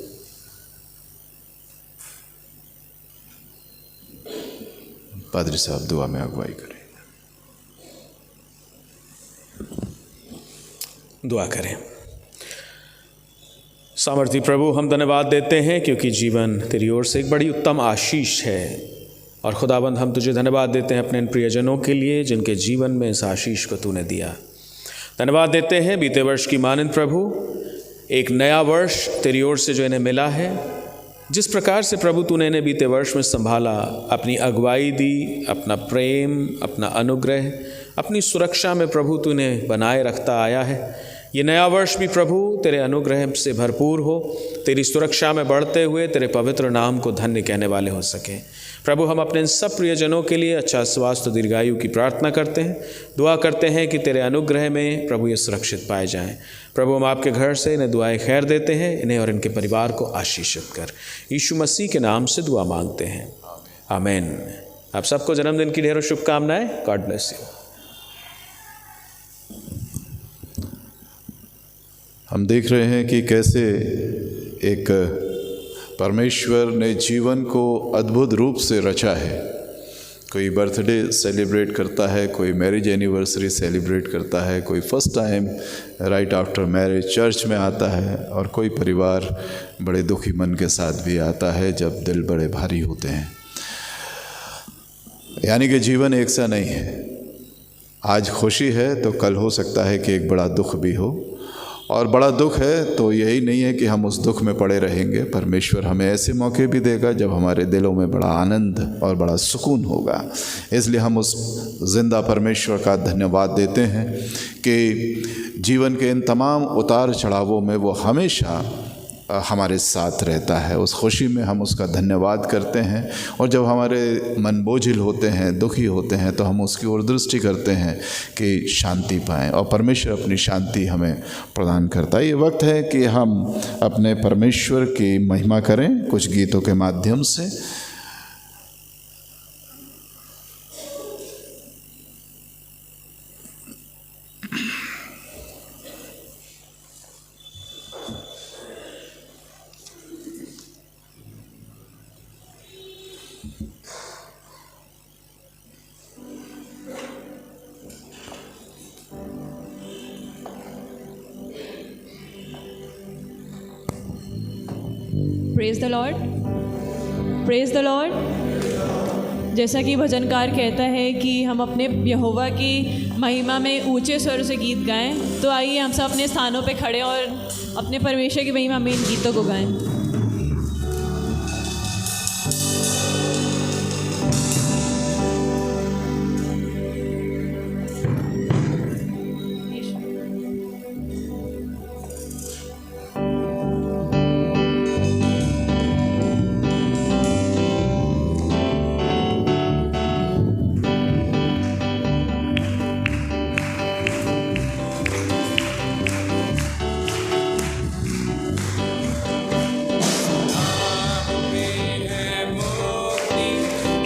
Speaker 1: पादरी साहब दुआ में अगुवाई करें।
Speaker 3: दुआ करें। सामर्थी प्रभु, हम धन्यवाद देते हैं क्योंकि जीवन तेरी ओर से एक बड़ी उत्तम आशीष है। और खुदाबंद, हम तुझे धन्यवाद देते हैं अपने इन प्रियजनों के लिए जिनके जीवन में इस आशीष को तूने दिया। धन्यवाद देते हैं बीते वर्ष की मानंद प्रभु, एक नया वर्ष तेरी ओर से जो इन्हें मिला है। जिस प्रकार से प्रभु तूने इन्हें बीते वर्ष में संभाला, अपनी अगुवाई दी, अपना प्रेम, अपना अनुग्रह, अपनी सुरक्षा में प्रभु तूने बनाए रखता आया है। ये नया वर्ष भी प्रभु तेरे अनुग्रह से भरपूर हो, तेरी सुरक्षा में बढ़ते हुए तेरे पवित्र नाम को धन्य कहने वाले हो सके। प्रभु, हम अपने इन सब प्रियजनों के लिए अच्छा स्वास्थ्य दीर्घायु की प्रार्थना करते हैं। दुआ करते हैं कि तेरे अनुग्रह में प्रभु ये सुरक्षित पाए जाएं। प्रभु, हम आपके घर से इन्हें दुआएं खैर देते हैं। इन्हें और इनके परिवार को आशीषित कर। यीशु मसीह के नाम से दुआ मांगते हैं, आमीन। आप सबको जन्मदिन की ढेरों शुभकामनाएं। God bless you.
Speaker 1: हम देख रहे हैं कि कैसे एक परमेश्वर ने जीवन को अद्भुत रूप से रचा है। कोई बर्थडे सेलिब्रेट करता है, कोई मैरिज एनिवर्सरी सेलिब्रेट करता है, कोई first time right after marriage church में आता है, और कोई परिवार बड़े दुखी मन के साथ भी आता है जब दिल बड़े भारी होते हैं। यानी कि जीवन एक सा नहीं है। आज खुशी है तो कल हो सकता है कि एक बड़ा दुख भी हो, और बड़ा दुख है तो यही नहीं है कि हम उस दुख में पड़े रहेंगे। परमेश्वर हमें ऐसे मौके भी देगा जब हमारे दिलों में बड़ा आनंद और बड़ा सुकून होगा। इसलिए हम उस जिंदा परमेश्वर का धन्यवाद देते हैं कि जीवन के इन तमाम उतार चढ़ावों में वो हमेशा हमारे साथ रहता है। उस खुशी में हम उसका धन्यवाद करते हैं, और जब हमारे मन बोझिल होते हैं, दुखी होते हैं, तो हम उसकी ओर दृष्टि करते हैं कि शांति पाएं, और परमेश्वर अपनी शांति हमें प्रदान करता है। ये वक्त है कि हम अपने परमेश्वर की महिमा करें कुछ गीतों के माध्यम से।
Speaker 6: Praise the Lord, praise the Lord. जैसा कि भजनकार कहता है कि हम अपने यहोवा की महिमा में ऊंचे स्वर से गीत गाएं, तो आइए हम सब अपने स्थानों पे खड़े और अपने परमेश्वर की महिमा में इन गीतों को गाएं।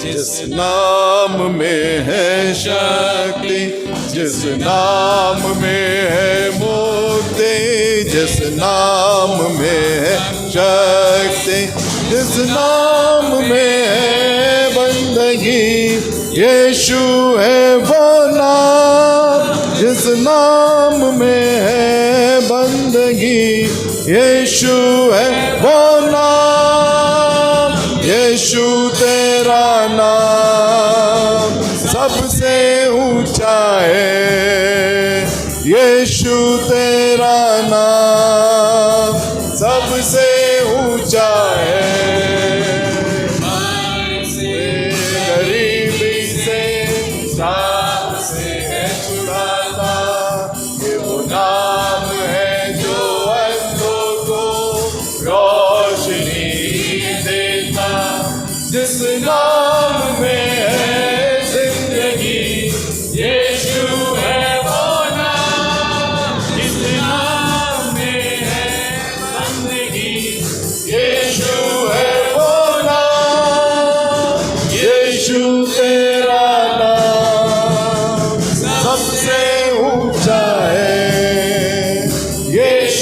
Speaker 2: जिस नाम में है शक्ति, जिस नाम में है मुक्ति, जिस नाम में है शक्ति, जिस नाम में है बंदगी, यीशु है वो नाम। जिस नाम में है बंदगी, यीशु है वो नाम। यीशु तेरा नाम सबसे ऊंचा है। यीशु तेरा नाम सबसे ऊंचा है। गरीबी से सांप से है छुड़ाता, ये वो नाम है जो अंधों को रोशनी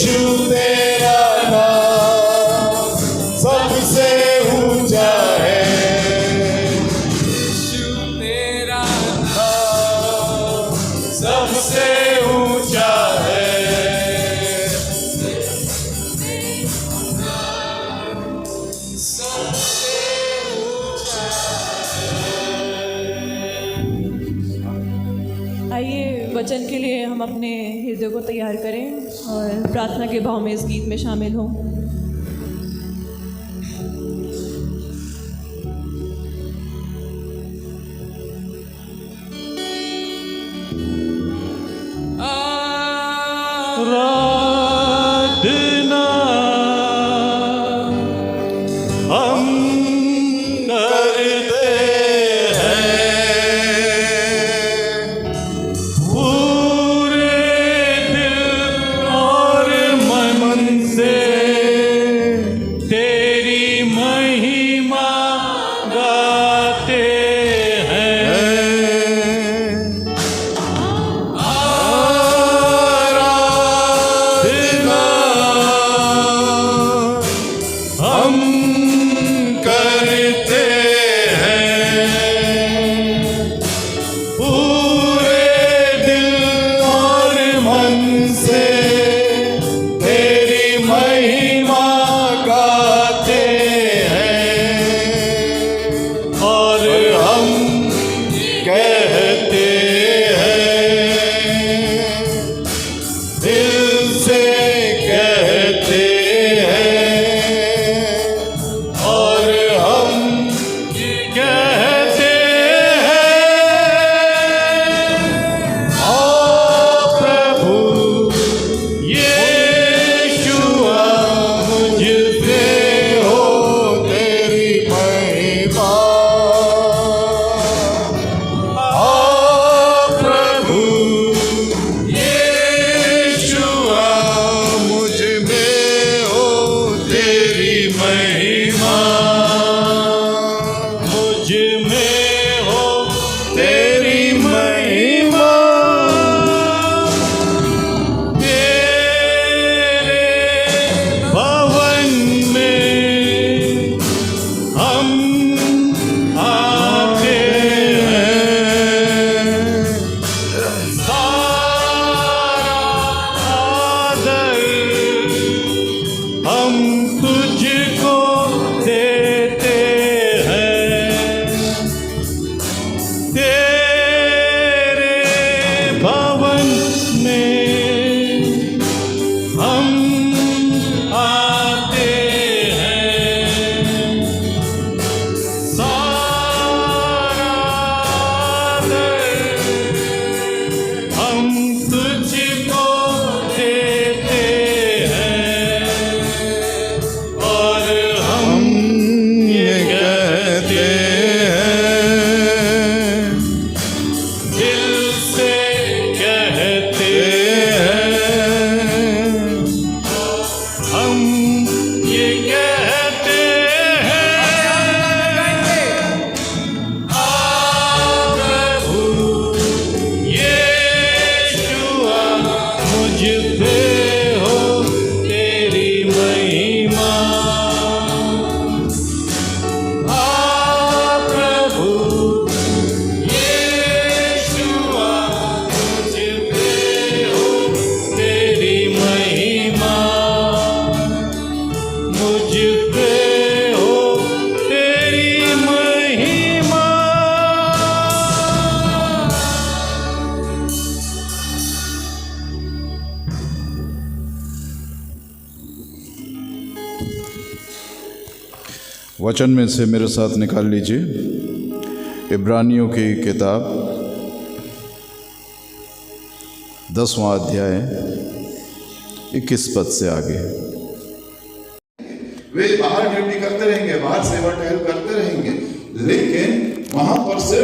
Speaker 2: यीशु तेरा नाम सबसे ऊंचा है, यीशु तेरा नाम सबसे ऊंचा है।
Speaker 6: आइए वचन के लिए हम अपने हृदय को तैयार करें और प्रार्थना के भाव में इस गीत में शामिल हों।
Speaker 2: आराधना हम करते हैं पूरे दिल और मन से, तेरी महिमा गाते हैं। आराधना हम करते हैं पूरे दिल और मन से, तेरी महिमा गाते हैं। और हम कहते हैं, दिल से कहते हैं, और हम कहते हैं, ओ प्रभु यीशुआ मुझ पे हो तेरी महिमा। ओ प्रभु यीशुआ मुझ में हो तेरी महिमा, मुझ में हो तेरी महिमा। तेरे भवन में हम आते हैं, सारा आदर हम तुझको देते हैं। तेरे भवन में हम आते हैं, सारा आदर हम तुझको देते हैं। और हम ये कहते हैं, दिल से कहते हैं, हम ये कहते हैं, आ प्रभु यीशुआ मुझ पे हो तेरी महिमा। आ प्रभु यीशुआ मुझ पे हो तेरी महिमा, मुझ पे हो तेरी महिमा।
Speaker 1: वचन में से मेरे साथ निकाल लीजिए इब्रानियों की किताब 10वां अध्याय 21 पद से आगे।
Speaker 2: वे बाहर ड्यूटी करते रहेंगे, बाहर सेवा टहल करते रहेंगे, लेकिन वहां पर से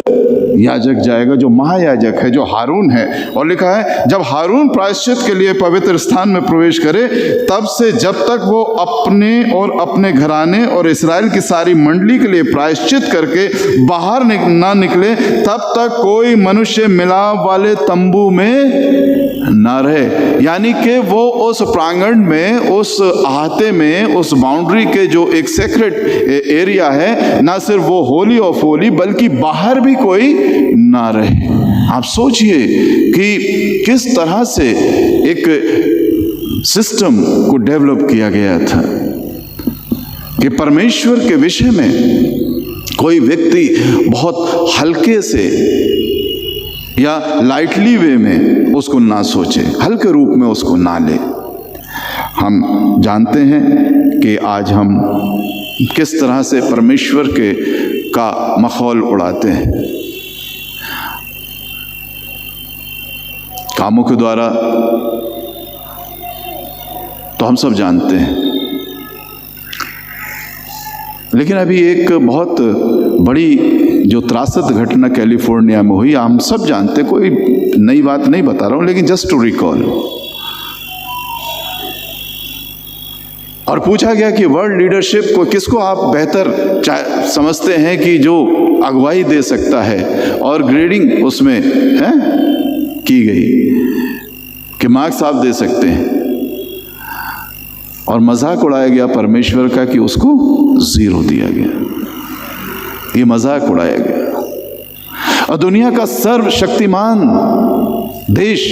Speaker 1: याजक जाएगा जो महायाजक है, जो हारून है। और लिखा है जब हारून प्रायश्चित के लिए पवित्र स्थान में प्रवेश करे, तब से जब तक वो अपने और अपने घराने और इस्राएल की सारी मंडली के लिए प्रायश्चित करके बाहर ना निकले, तब तक कोई मनुष्य मिलाप वाले तंबू में ना रहे। यानी कि वो उस प्रांगण में, उस अहाते में, उस बाउंड्री के जो एक सेक्रेट एरिया है, ना सिर्फ वो होली ऑफ होली बल्कि बाहर भी कोई ना रहे। आप सोचिए कि किस तरह से एक सिस्टम को डेवलप किया गया था कि परमेश्वर के विषय में कोई व्यक्ति बहुत हल्के से या लाइटली वे में उसको ना सोचे, हल्के रूप में उसको ना ले। हम जानते हैं कि आज हम किस तरह से परमेश्वर का मखौल उड़ाते हैं, कामों के द्वारा, तो हम सब जानते हैं। लेकिन अभी एक बहुत बड़ी जो त्रासद घटना कैलिफोर्निया में हुई, हम सब जानते, कोई नई बात नहीं बता रहा हूं, लेकिन जस्ट टू रिकॉल। और पूछा गया कि वर्ल्ड लीडरशिप को किसको आप बेहतर समझते हैं कि जो अगुवाई दे सकता है, और ग्रेडिंग उसमें है की गई कि मार्क्स आप दे सकते हैं, और मजाक उड़ाया गया परमेश्वर का कि उसको 0 दिया गया। ये मजाक उड़ाया गया। और दुनिया का सर्वशक्तिमान देश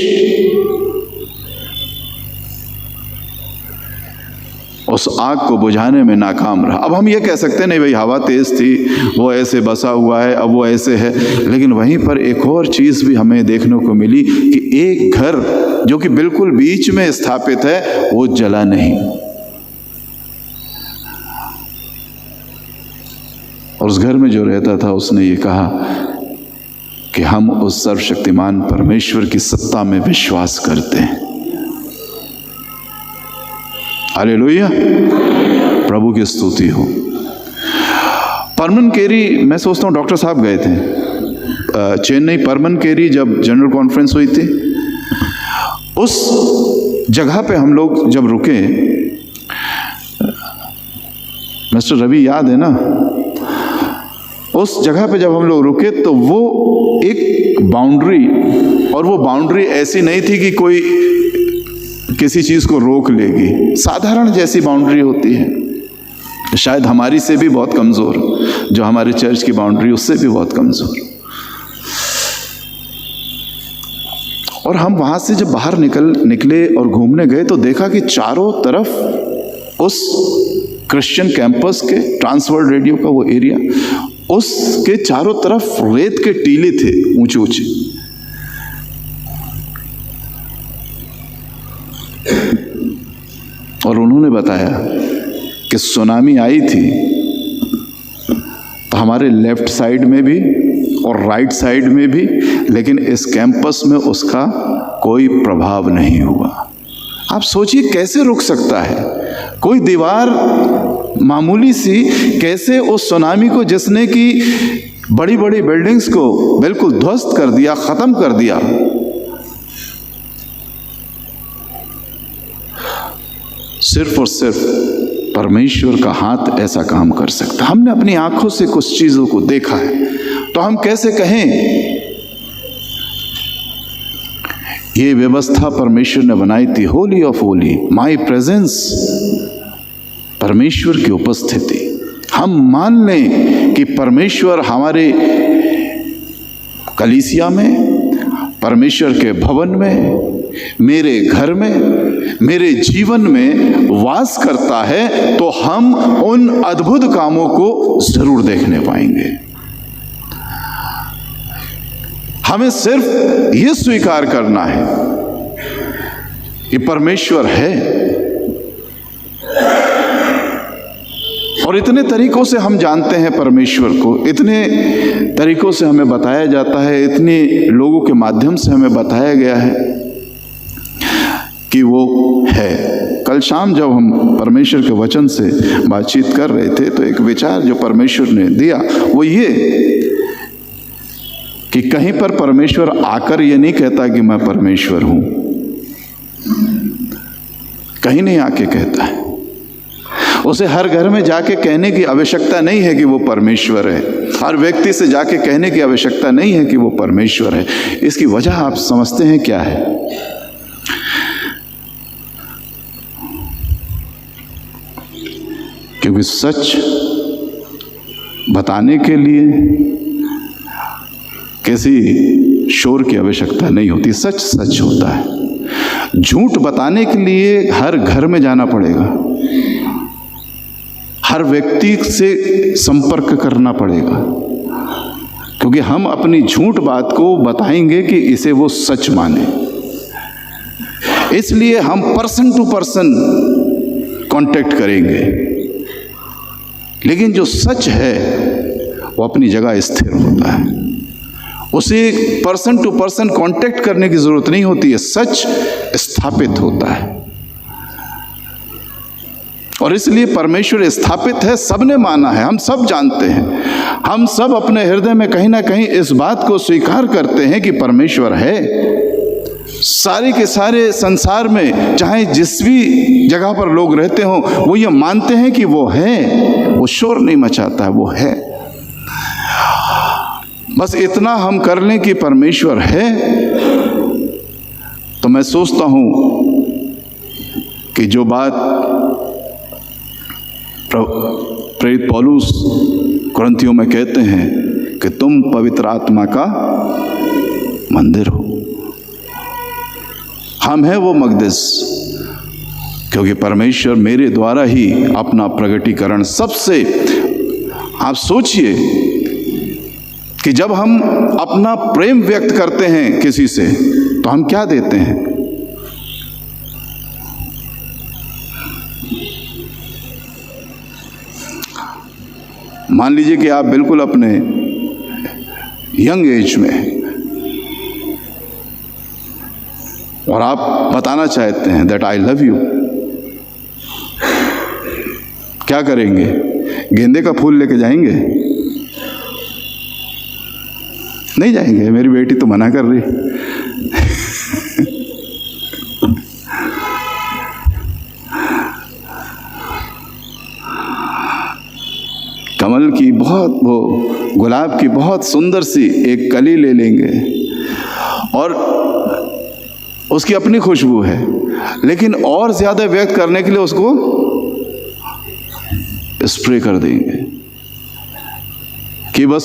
Speaker 1: उस आग को बुझाने में नाकाम रहा। अब हम ये कह सकते हैं नहीं भाई हवा तेज थी, वो ऐसे बसा हुआ है, अब वो ऐसे है। लेकिन वहीं पर एक और चीज़ भी हमें देखने को मिली कि एक घर जो कि बिल्कुल बीच में स्थापित है वो जला नहीं, और उस घर में जो रहता था उसने ये कहा कि हम उस सर्वशक्तिमान परमेश्वर की सत्ता में विश्वास करते हैं। हालेलुया, प्रभु की स्तुति हो। परमन केरी, मैं सोचता हूँ डॉक्टर साहब गए थे चेन्नई, परमन केरी जब जनरल कॉन्फ्रेंस हुई थी, उस जगह पे हम लोग जब रुके, मिस्टर रवि याद है ना, उस जगह पे जब हम लोग रुके तो वो एक बाउंड्री, और वो बाउंड्री ऐसी नहीं थी कि कोई किसी चीज़ को रोक लेगी, साधारण जैसी बाउंड्री होती है, शायद हमारी से भी बहुत कमज़ोर, जो हमारे चर्च की बाउंड्री उससे भी बहुत कमज़ोर। और हम वहाँ से जब बाहर निकले और घूमने गए तो देखा कि चारों तरफ उस क्रिश्चियन कैंपस के, ट्रांसवर्ल्ड रेडियो का वो एरिया, उसके चारों तरफ रेत के टीले थे ऊंचे ऊंचे। और उन्होंने बताया कि सुनामी आई थी तो हमारे लेफ्ट साइड में भी और राइट साइड में भी, लेकिन इस कैंपस में उसका कोई प्रभाव नहीं हुआ। आप सोचिए कैसे रुक सकता है कोई दीवार मामूली सी, कैसे उस सुनामी को, जिसने की बड़ी बड़ी बिल्डिंग्स को बिल्कुल ध्वस्त कर दिया, खत्म कर दिया, सिर्फ और सिर्फ परमेश्वर का हाथ ऐसा काम कर सकता। हमने अपनी आंखों से कुछ चीजों को देखा है, तो हम कैसे कहें ये व्यवस्था परमेश्वर ने बनाई थी, Holi of Holi, my presence, परमेश्वर की उपस्थिति। हम मान लें कि परमेश्वर हमारे कलीसिया में, परमेश्वर के भवन में, मेरे घर में, मेरे जीवन में वास करता है, तो हम उन अद्भुत कामों को जरूर देखने पाएंगे। हमें सिर्फ ये स्वीकार करना है कि परमेश्वर है, और इतने तरीकों से हम जानते हैं परमेश्वर को, इतने तरीकों से हमें बताया जाता है, इतने लोगों के माध्यम से हमें बताया गया है कि वो है। कल शाम जब हम परमेश्वर के वचन से बातचीत कर रहे थे तो एक विचार जो परमेश्वर ने दिया वो ये कि कहीं पर परमेश्वर आकर ये नहीं कहता कि मैं परमेश्वर हूं, कहीं नहीं आके कहता है। उसे हर घर में जाके कहने की आवश्यकता नहीं है कि वो परमेश्वर है, हर व्यक्ति से जाके कहने की आवश्यकता नहीं है कि वो परमेश्वर है। इसकी वजह आप समझते हैं क्या है? क्योंकि सच बताने के लिए किसी शोर की आवश्यकता नहीं होती, सच सच होता है। झूठ बताने के लिए हर घर में जाना पड़ेगा, हर व्यक्ति से संपर्क करना पड़ेगा, क्योंकि हम अपनी झूठ बात को बताएंगे कि इसे वो सच माने। इसलिए हम पर्सन टू पर्सन कांटेक्ट करेंगे, लेकिन जो सच है वो अपनी जगह स्थिर होता है। उसे पर्सन टू पर्सन कांटेक्ट करने की जरूरत नहीं होती है, सच स्थापित होता है। और इसलिए परमेश्वर स्थापित है, सबने माना है, हम सब जानते हैं, हम सब अपने हृदय में कहीं ना कहीं इस बात को स्वीकार करते हैं कि परमेश्वर है। सारे के सारे संसार में चाहे जिस भी जगह पर लोग रहते हों, वो ये मानते हैं कि वो है, वो शोर नहीं मचाता है, वो है। बस इतना हम कर लें कि परमेश्वर है, तो मैं सोचता हूं कि जो बात प्रेरित पौलुस कुरिन्थियों में कहते हैं कि तुम पवित्र आत्मा का मंदिर हो, हम हैं वो मकदस, क्योंकि परमेश्वर मेरे द्वारा ही अपना प्रगटीकरण सबसे, आप सोचिए कि जब हम अपना प्रेम व्यक्त करते हैं किसी से तो हम क्या देते हैं? मान लीजिए कि आप बिल्कुल अपने यंग एज में और आप बताना चाहते हैं दैट आई लव यू, क्या करेंगे? गेंदे का फूल लेके जाएंगे? नहीं जाएंगे, मेरी बेटी तो मना कर रही। कमल की बहुत, वो गुलाब की बहुत सुंदर सी एक कली ले लेंगे और उसकी अपनी खुशबू है, लेकिन और ज्यादा व्यक्त करने के लिए उसको स्प्रे कर देंगे कि बस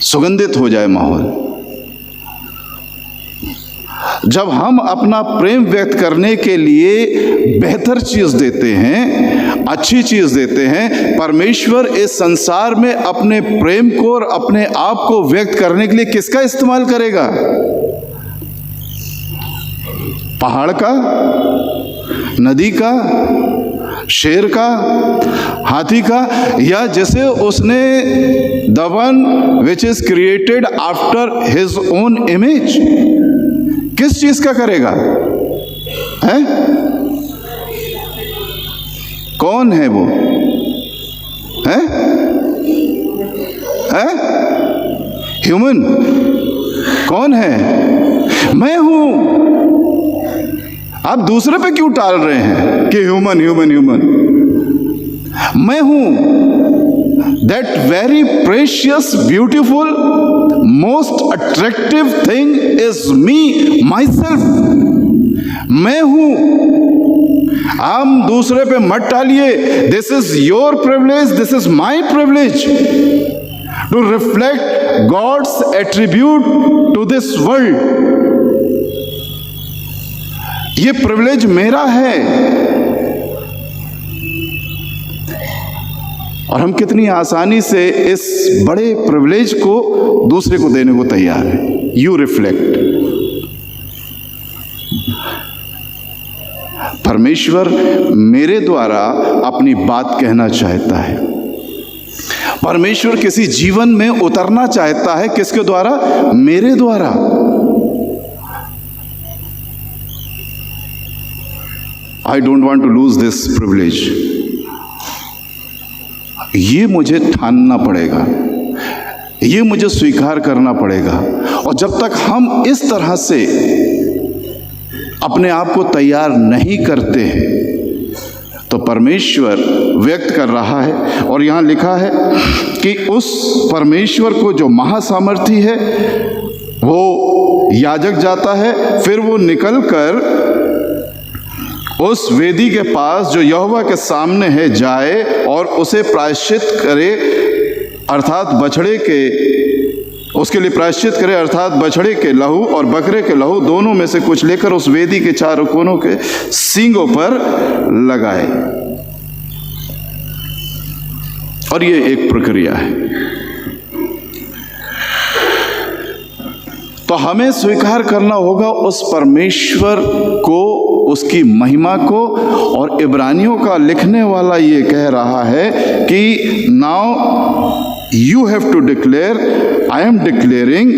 Speaker 1: सुगंधित हो जाए माहौल। जब हम अपना प्रेम व्यक्त करने के लिए बेहतर चीज देते हैं, अच्छी चीज देते हैं, परमेश्वर इस संसार में अपने प्रेम को और अपने आप को व्यक्त करने के लिए किसका इस्तेमाल करेगा? पहाड़ का, नदी का, शेर का, हाथी का, या जैसे उसने the one which is created after his own image, किस चीज का करेगा? है? कौन है वो? है? है? ह्यूमन? कौन है? मैं हूं। आप दूसरे पे क्यों टाल रहे हैं कि ह्यूमन ह्यूमन ह्यूमन? मैं हूं। That very precious, beautiful, most attractive thing is me, my myself हूं। हम दूसरे पे मत टालिए। This is your privilege, this is my privilege to reflect God's attribute to this world. ये प्रिविलेज मेरा है। और हम कितनी आसानी से इस बड़े प्रिविलेज को दूसरे को देने को तैयार हैं। You reflect. परमेश्वर मेरे द्वारा अपनी बात कहना चाहता है। परमेश्वर किसी जीवन में उतरना चाहता है, किसके द्वारा? मेरे द्वारा। I don't want to lose this privilege. ये मुझे ठानना पड़ेगा, ये मुझे स्वीकार करना पड़ेगा। और जब तक हम इस तरह से अपने आप को तैयार नहीं करते हैं तो परमेश्वर व्यक्त कर रहा है, और यहाँ लिखा है कि उस परमेश्वर को जो महासामर्थी है वो याजक जाता है, फिर वो निकलकर उस वेदी के पास जो यहोवा के सामने है जाए और उसे प्रायश्चित करे, अर्थात बछड़े के, उसके लिए प्रायश्चित करे अर्थात बछड़े के लहू और बकरे के लहू दोनों में से कुछ लेकर उस वेदी के चारों कोनों के सींगों पर लगाए। और ये एक प्रक्रिया है। तो हमें स्वीकार करना होगा उस परमेश्वर को, उसकी महिमा को। और इब्रानियों का लिखने वाला ये कह रहा है कि now you have to declare, I am declaring,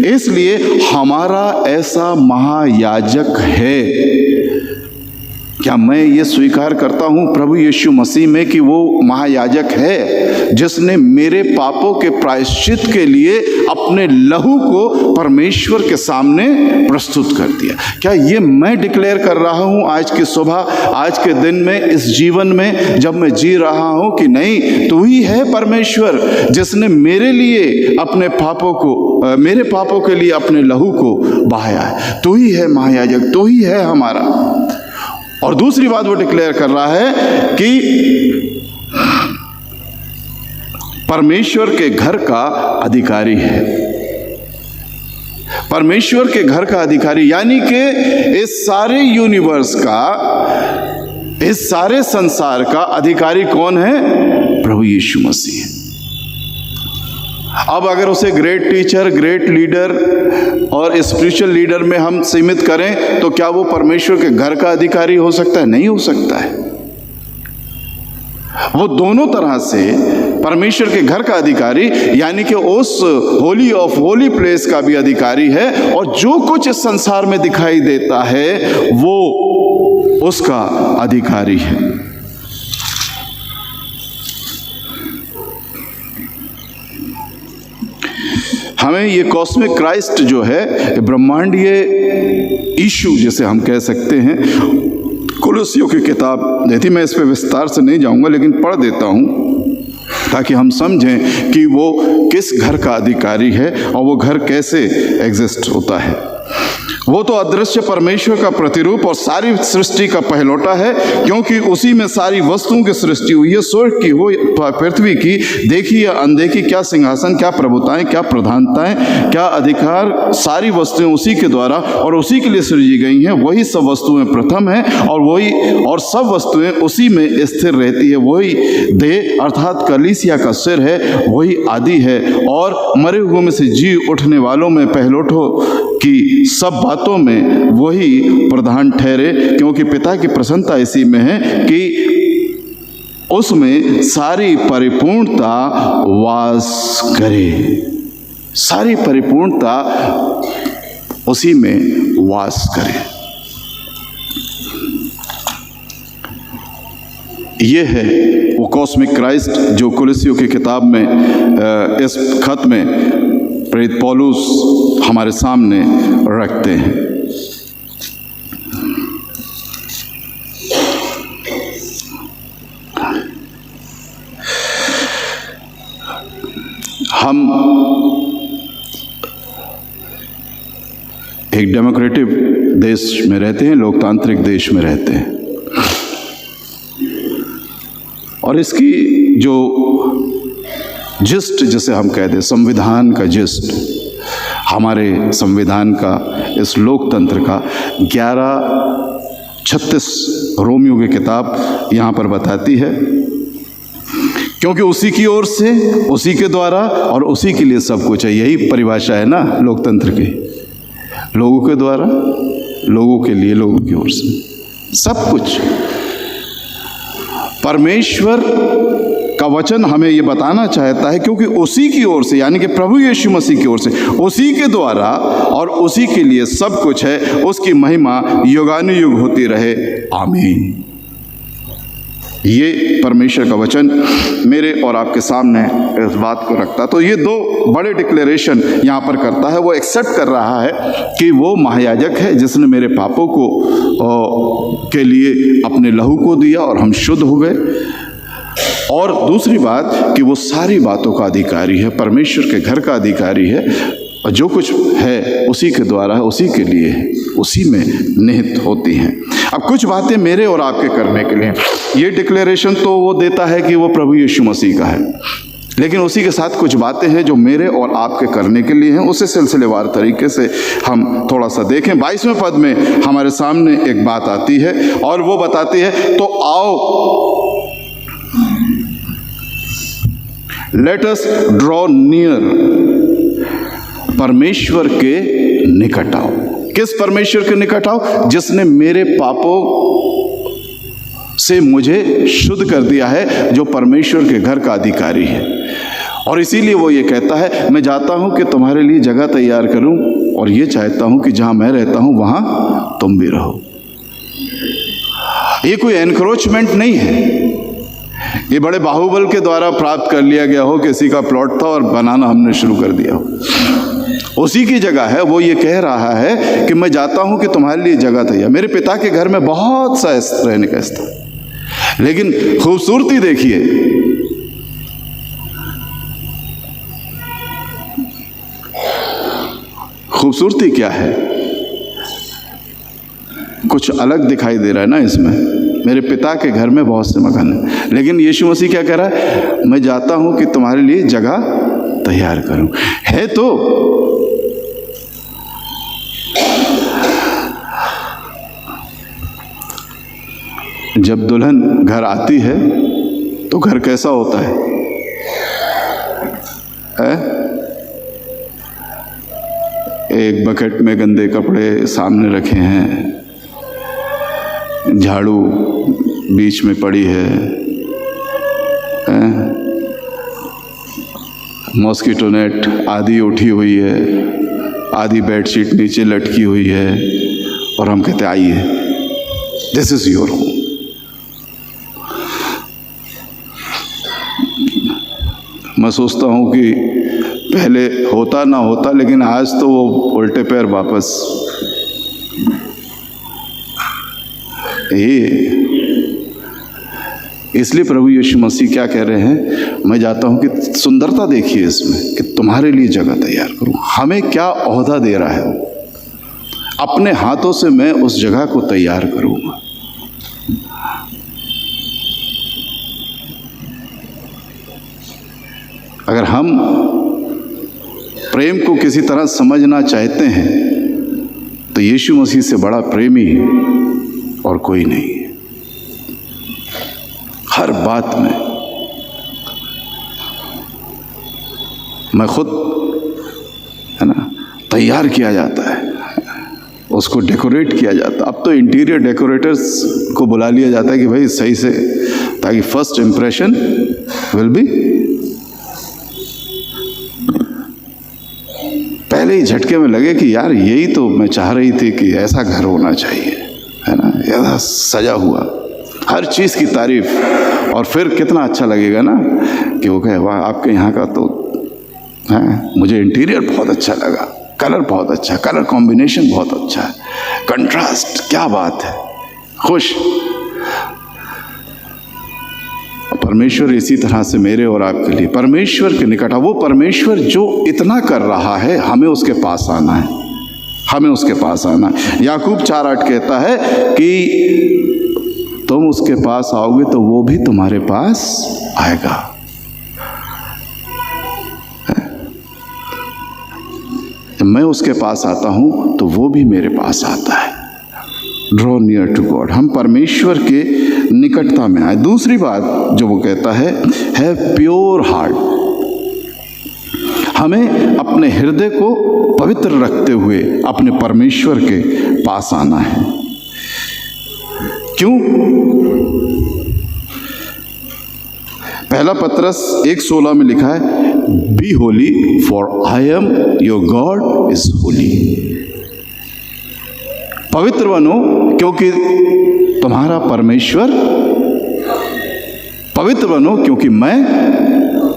Speaker 1: इसलिए हमारा ऐसा महायाजक है। क्या मैं ये स्वीकार करता हूँ प्रभु यीशु मसीह में कि वो महायाजक है जिसने मेरे पापों के प्रायश्चित के लिए अपने लहू को परमेश्वर के सामने प्रस्तुत कर दिया? क्या ये मैं डिक्लेयर कर रहा हूँ आज की सुबह, आज के दिन में, इस जीवन में जब मैं जी रहा हूँ कि नहीं, तू ही है परमेश्वर जिसने मेरे लिए अपने पापों को, मेरे पापों के लिए अपने लहू को बहाया है? तू ही है महायाजक, तू ही है हमारा। और दूसरी बात वो डिक्लेयर कर रहा है कि परमेश्वर के घर का अधिकारी है। परमेश्वर के घर का अधिकारी यानी कि इस सारे यूनिवर्स का, इस सारे संसार का अधिकारी कौन है? प्रभु यीशु मसीह। अब अगर उसे ग्रेट टीचर, ग्रेट लीडर और स्पिरिचुअल लीडर में हम सीमित करें तो क्या वो परमेश्वर के घर का अधिकारी हो सकता है? नहीं हो सकता है। वो दोनों तरह से परमेश्वर के घर का अधिकारी यानी कि उस होली ऑफ होली प्लेस का भी अधिकारी है, और जो कुछ इस संसार में दिखाई देता है वो उसका अधिकारी है। हमें ये कॉस्मिक क्राइस्ट जो है, ब्रह्मांडीय इशू जिसे हम कह सकते हैं, कुलुसियों की किताब देती, मैं इस पे विस्तार से नहीं जाऊंगा लेकिन पढ़ देता हूं ताकि हम समझें कि वो किस घर का अधिकारी है और वो घर कैसे एग्जिस्ट होता है। वो तो अदृश्य परमेश्वर का प्रतिरूप और सारी सृष्टि का पहलौटा है, क्योंकि उसी में सारी वस्तुओं की सृष्टि हुई है, स्वर्ग की हो पृथ्वी की, देखी या अनदेखी, क्या सिंहासन, क्या प्रभुताएं, क्या प्रधानताएं, क्या अधिकार, सारी वस्तुएं उसी के द्वारा और उसी के लिए सृजी गई हैं। वही सब वस्तुएं प्रथम है और वही और सब वस्तुएं उसी में स्थिर रहती है। वही देह अर्थात कलीसिया का सिर है, वही आदि है और मरे हुए में से जी उठने वालों में पहलौठों की सब बातों में वही प्रधान ठहरे, क्योंकि पिता की प्रसन्नता इसी में है कि उसमें सारी परिपूर्णता वास करे। सारी परिपूर्णता उसी में वास करे। ये है वो कॉस्मिक क्राइस्ट जो कुलुसियों की किताब में इस खत में प्रेरित पौलुस हमारे सामने रखते हैं। हम एक डेमोक्रेटिक देश में रहते हैं, लोकतांत्रिक देश में रहते हैं, और इसकी जो जिस्ट जिसे हम कहते हैं, संविधान का जिस्ट, हमारे संविधान का, इस लोकतंत्र का 11:36 रोमियो की किताब यहाँ पर बताती है, क्योंकि उसी की ओर से, उसी के द्वारा और उसी के लिए सब कुछ है। यही परिभाषा है ना लोकतंत्र की, लोगों के द्वारा, लोगों के लिए, लोगों की ओर से सब कुछ। परमेश्वर का वचन हमें ये बताना चाहता है, क्योंकि उसी की ओर से यानी कि प्रभु यीशु मसीह की ओर से, उसी के द्वारा और उसी के लिए सब कुछ है। उसकी महिमा युगानुयुग होती रहे, आमीन। ये परमेश्वर का वचन मेरे और आपके सामने इस बात को रखता है। तो ये दो बड़े डिक्लेरेशन यहाँ पर करता है। वो एक्सेप्ट कर रहा है कि वो महायाजक है जिसने मेरे पापों को के लिए अपने लहू को दिया और हम शुद्ध हो गए। और दूसरी बात कि वो सारी बातों का अधिकारी है, परमेश्वर के घर का अधिकारी है, और जो कुछ है उसी के द्वारा है, उसी के लिए है, उसी में निहित होती हैं। अब कुछ बातें मेरे और आपके करने के लिए, ये डिक्लेरेशन तो वो देता है कि वो प्रभु यीशु मसीह का है, लेकिन उसी के साथ कुछ बातें हैं जो मेरे और आपके करने के लिए हैं। उसे सिलसिलेवार तरीके से हम थोड़ा सा देखें। 22वें पद में हमारे सामने एक बात आती है और वो बताती है, तो आओ लेट अस ड्रॉ नियर, परमेश्वर के निकट आओ। किस परमेश्वर के निकट आओ? जिसने मेरे पापों से मुझे शुद्ध कर दिया है, जो परमेश्वर के घर का अधिकारी है। और इसीलिए वो ये कहता है, मैं जाता हूं कि तुम्हारे लिए जगह तैयार करूं, और ये चाहता हूं कि जहां मैं रहता हूं वहां तुम भी रहो। ये कोई एनक्रोचमेंट नहीं है, ये बड़े बाहुबल के द्वारा प्राप्त कर लिया गया हो, किसी का प्लॉट था और बनाना हमने शुरू कर दिया हो। उसी की जगह है। वो ये कह रहा है कि मैं जाता हूं कि तुम्हारे लिए जगह तैयार। मेरे पिता के घर में बहुत सा रहने का स्थान, लेकिन खूबसूरती देखिए, खूबसूरती क्या है? कुछ अलग दिखाई दे रहा है ना इसमें। मेरे पिता के घर में बहुत से मकान हैं, लेकिन यीशु मसीह क्या कह रहा है? मैं जाता हूं कि तुम्हारे लिए जगह तैयार करूं। है तो जब दुल्हन घर आती है तो घर कैसा होता है? एक बकेट में गंदे कपड़े सामने रखे हैं, झाड़ू बीच में पड़ी है, मॉस्किटो नेट आधी उठी हुई है, आधी बेडशीट नीचे लटकी हुई है, और हम कहते आइए, दिस इज योर होम। मैं सोचता हूँ कि पहले होता ना होता, लेकिन आज तो वो उल्टे पैर वापस। ये इसलिए प्रभु यीशु मसीह क्या कह रहे हैं? मैं जाता हूं कि सुंदरता देखिए इसमें, कि तुम्हारे लिए जगह तैयार करूं। हमें क्या ओहदा दे रहा है? अपने हाथों से मैं उस जगह को तैयार करूंगा। अगर हम प्रेम को किसी तरह समझना चाहते हैं तो यीशु मसीह से बड़ा प्रेमी और कोई नहीं है। हर बात में मैं खुद, है ना, तैयार किया जाता है, उसको डेकोरेट किया जाता है। अब तो इंटीरियर डेकोरेटर्स को बुला लिया जाता है कि भाई सही से, ताकि फर्स्ट इंप्रेशन विल बी, पहले ही झटके में लगे कि यार यही तो मैं चाह रही थी कि ऐसा घर होना चाहिए, है ना, ऐसा सजा हुआ, हर चीज़ की तारीफ। और फिर कितना अच्छा लगेगा ना कि वो कहे वाह आपके यहाँ का तो है, मुझे इंटीरियर बहुत अच्छा लगा, कलर बहुत अच्छा, कलर कॉम्बिनेशन बहुत अच्छा है, कंट्रास्ट, क्या बात है, खुश। परमेश्वर इसी तरह से मेरे और आपके लिए, परमेश्वर के निकट, वो परमेश्वर जो इतना कर रहा है, हमें उसके पास आना है, हमें उसके पास आना है। याकूब 4:8 कहता है कि तुम उसके पास आओगे तो वो भी तुम्हारे पास आएगा। जब मैं उसके पास आता हूं तो वो भी मेरे पास आता है। ड्रॉ नियर टू गॉड, हम परमेश्वर के निकटता में आए। दूसरी बात जो वो कहता है प्योर हार्ट, हमें अपने हृदय को पवित्र रखते हुए अपने परमेश्वर के पास आना है। क्यों? पहला पत्रस 1:16 में लिखा है, be holy for I am your God is holy. पवित्र बनो क्योंकि तुम्हारा परमेश्वर पवित्र बनो क्योंकि मैं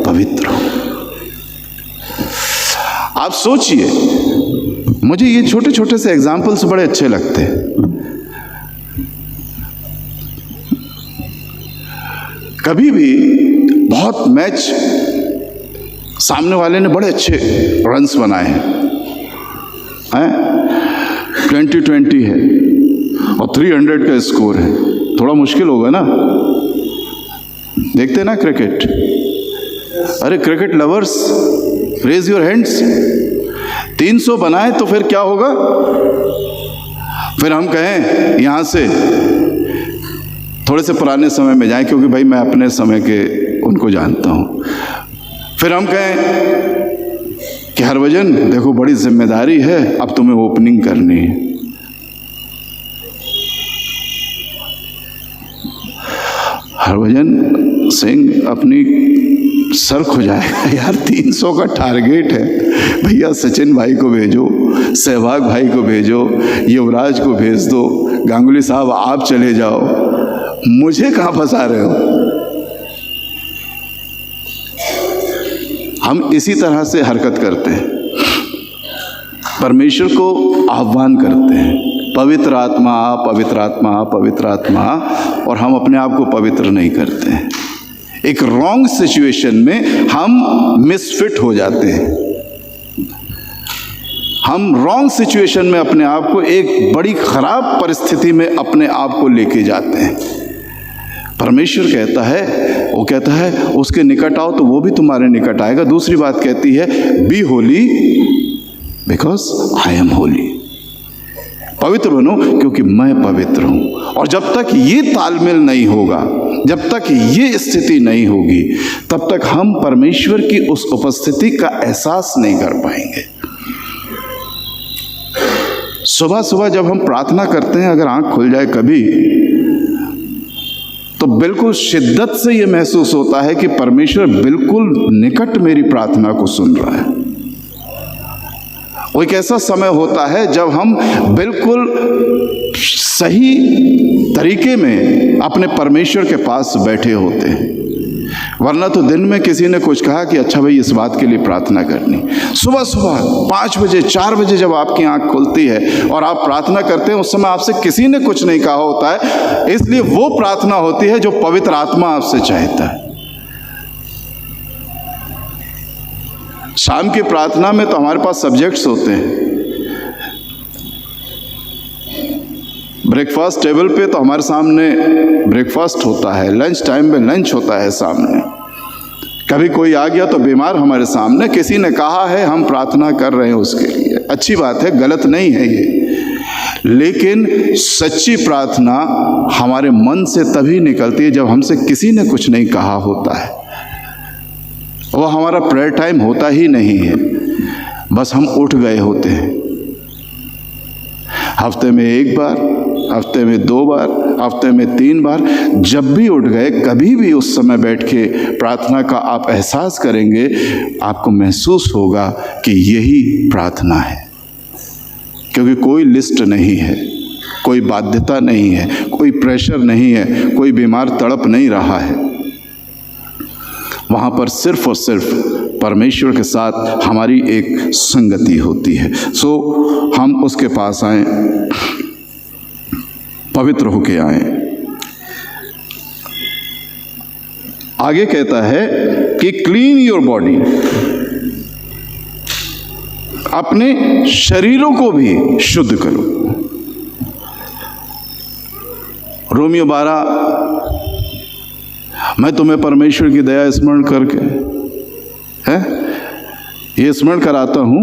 Speaker 1: पवित्र हूं। आप सोचिए, मुझे ये छोटे छोटे से एग्जाम्पल्स बड़े अच्छे लगते हैं। कभी भी बहुत मैच सामने वाले ने बड़े अच्छे रन्स बनाए हैं, 20-20 है और 300 का स्कोर है, थोड़ा मुश्किल होगा ना। देखते ना क्रिकेट, अरे cricket lovers raise your hands. 300 बनाए तो फिर क्या होगा? फिर हम कहें यहां से थोड़े से पुराने समय में जाएं, क्योंकि भाई मैं अपने समय के उनको जानता हूं। फिर हम कहें कि हरभजन देखो बड़ी जिम्मेदारी है, अब तुम्हें ओपनिंग करनी है। हरभजन सिंह अपनी सर खुजाएगा, यार 300 का टारगेट है, भैया सचिन भाई को भेजो, सहवाग भाई को भेजो, युवराज को भेज दो, गांगुली साहब आप चले जाओ, मुझे कहाँ फंसा रहे हो। हम इसी तरह से हरकत करते हैं, परमेश्वर को आह्वान करते हैं, पवित्र आत्मा पवित्र आत्मा पवित्र आत्मा, और हम अपने आप को पवित्र नहीं करते हैं। एक रॉन्ग सिचुएशन में हम मिसफिट हो जाते हैं, हम रॉन्ग सिचुएशन में अपने आप को एक बड़ी खराब परिस्थिति में अपने आप को लेके जाते हैं। परमेश्वर कहता है, वो कहता है उसके निकट आओ तो वो भी तुम्हारे निकट आएगा। दूसरी बात कहती है be holy because I am holy, पवित्र बनो क्योंकि मैं पवित्र हूं। और जब तक ये तालमेल नहीं होगा, जब तक ये स्थिति नहीं होगी, तब तक हम परमेश्वर की उस उपस्थिति का एहसास नहीं कर पाएंगे। सुबह सुबह जब हम प्रार्थना करते हैं, अगर आंख खुल जाए कभी, तो बिल्कुल शिद्दत से ये महसूस होता है कि परमेश्वर बिल्कुल निकट मेरी प्रार्थना को सुन रहा है। वो एक ऐसा समय होता है जब हम बिल्कुल सही तरीके में अपने परमेश्वर के पास बैठे होते हैं। वरना तो दिन में किसी ने कुछ कहा कि अच्छा भाई इस बात के लिए प्रार्थना करनी, सुबह सुबह 5 बजे 4 बजे जब आपकी आंख खुलती है और आप प्रार्थना करते हैं, उस समय आपसे किसी ने कुछ नहीं कहा होता है, इसलिए वो प्रार्थना होती है जो पवित्र आत्मा आपसे चाहता है। शाम की प्रार्थना में तो हमारे पास सब्जेक्ट्स होते हैं, ब्रेकफास्ट टेबल पे तो हमारे सामने ब्रेकफास्ट होता है, लंच टाइम में लंच होता है सामने। कभी कोई आ गया तो बीमार हमारे सामने, किसी ने कहा है हम प्रार्थना कर रहे हैं उसके लिए, अच्छी बात है, गलत नहीं है ये। लेकिन सच्ची प्रार्थना हमारे मन से तभी निकलती है जब हमसे किसी ने कुछ नहीं कहा होता है। वो हमारा प्रेयर टाइम होता ही नहीं है, बस हम उठ गए होते हैं। हफ्ते में 1 बार, हफ्ते में 2 बार, हफ्ते में 3 बार, जब भी उठ गए, कभी भी उस समय बैठ के प्रार्थना का आप एहसास करेंगे, आपको महसूस होगा कि यही प्रार्थना है। क्योंकि कोई लिस्ट नहीं है, कोई बाध्यता नहीं है, कोई प्रेशर नहीं है, कोई बीमार तड़प नहीं रहा है। वहाँ पर सिर्फ और सिर्फ परमेश्वर के साथ हमारी एक संगति होती है। सो हम उसके पास आएं, पवित्र होके आएं। आगे कहता है कि क्लीन योर बॉडी, अपने शरीरों को भी शुद्ध करो। रोमियो 12, मैं तुम्हें परमेश्वर की दया स्मरण करके ये स्मरण कराता हूं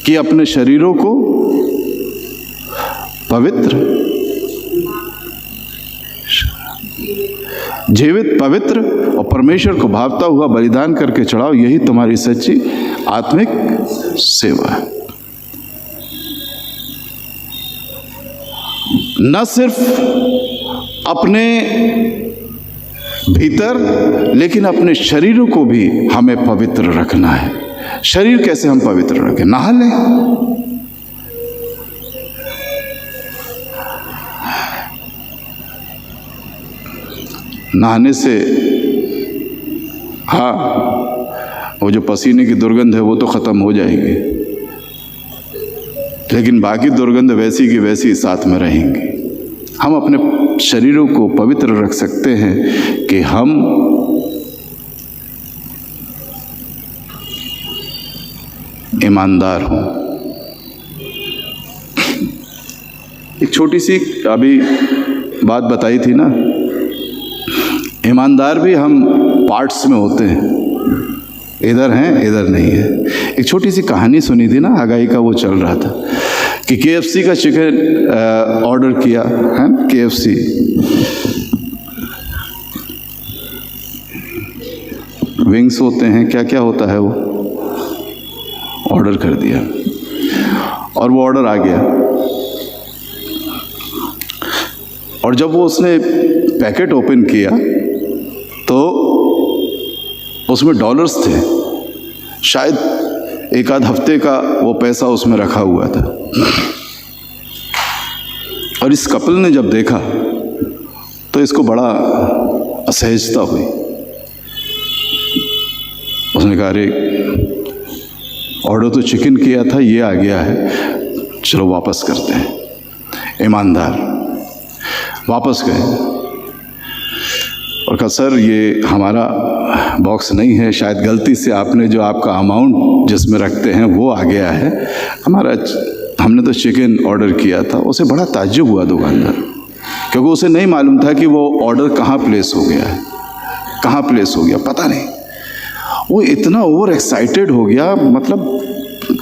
Speaker 1: कि अपने शरीरों को पवित्र, जीवित, पवित्र और परमेश्वर को भावता हुआ बलिदान करके चढ़ाओ, यही तुम्हारी सच्ची आत्मिक सेवा है। न सिर्फ अपने भीतर, लेकिन अपने शरीरों को भी हमें पवित्र रखना है। शरीर कैसे हम पवित्र रखें? नहा लें। नहाने से हाँ वो जो पसीने की दुर्गंध है वो तो ख़त्म हो जाएगी, लेकिन बाकी दुर्गंध वैसी की वैसी साथ में रहेंगी। हम अपने शरीरों को पवित्र रख सकते हैं कि हम ईमानदार हों। एक छोटी सी अभी बात बताई थी ना, ईमानदार भी हम पार्ट्स में होते हैं, इधर हैं इधर नहीं है। एक छोटी सी कहानी सुनी थी ना, हगाई का वो चल रहा था कि KFC का चिकन ऑर्डर किया है, KFC विंग्स होते हैं, क्या क्या होता है, वो ऑर्डर कर दिया और वो ऑर्डर आ गया। और जब वो उसने पैकेट ओपन किया तो उसमें डॉलर्स थे, शायद एक आध हफ्ते का वो पैसा उसमें रखा हुआ था। और इस कपल ने जब देखा तो इसको बड़ा असहजता हुई। उसने कहा अरे ऑर्डर तो चिकन किया था, ये आ गया है, चलो वापस करते हैं। ईमानदार वापस गए और कहा सर ये हमारा बॉक्स नहीं है, शायद गलती से आपने जो आपका अमाउंट जिसमें रखते हैं वो आ गया है, हमने तो चिकन ऑर्डर किया था। उसे बड़ा ताज्जुब हुआ दुकानदार, क्योंकि उसे नहीं मालूम था कि वो ऑर्डर कहाँ प्लेस हो गया है, कहाँ प्लेस हो गया पता नहीं। वो इतना ओवर एक्साइटेड हो गया, मतलब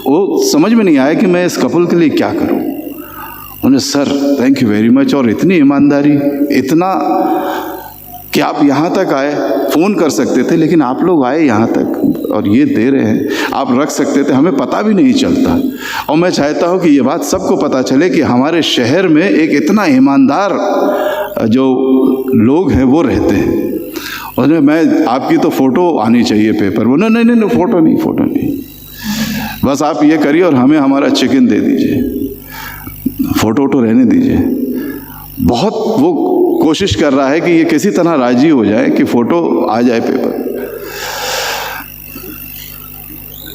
Speaker 1: वो समझ में नहीं आया कि मैं इस कपल के लिए क्या करूं। उन्हें sir thank you very much, और इतनी ईमानदारी, इतना कि आप यहाँ तक आए, फ़ोन कर सकते थे लेकिन आप लोग आए यहाँ तक और ये दे रहे हैं, आप रख सकते थे, हमें पता भी नहीं चलता। और मैं चाहता हूँ कि ये बात सबको पता चले कि हमारे शहर में एक इतना ईमानदार जो लोग हैं वो रहते हैं। और मैं आपकी तो फ़ोटो आनी चाहिए पेपर में। नहीं नहीं नहीं, फ़ोटो नहीं, बस आप ये करिए और हमें हमारा चिकन दे दीजिए, फ़ोटो वोटो रहने दीजिए। बहुत वो कोशिश कर रहा है कि ये किसी तरह राजी हो जाए कि फ़ोटो आ जाए पेपर।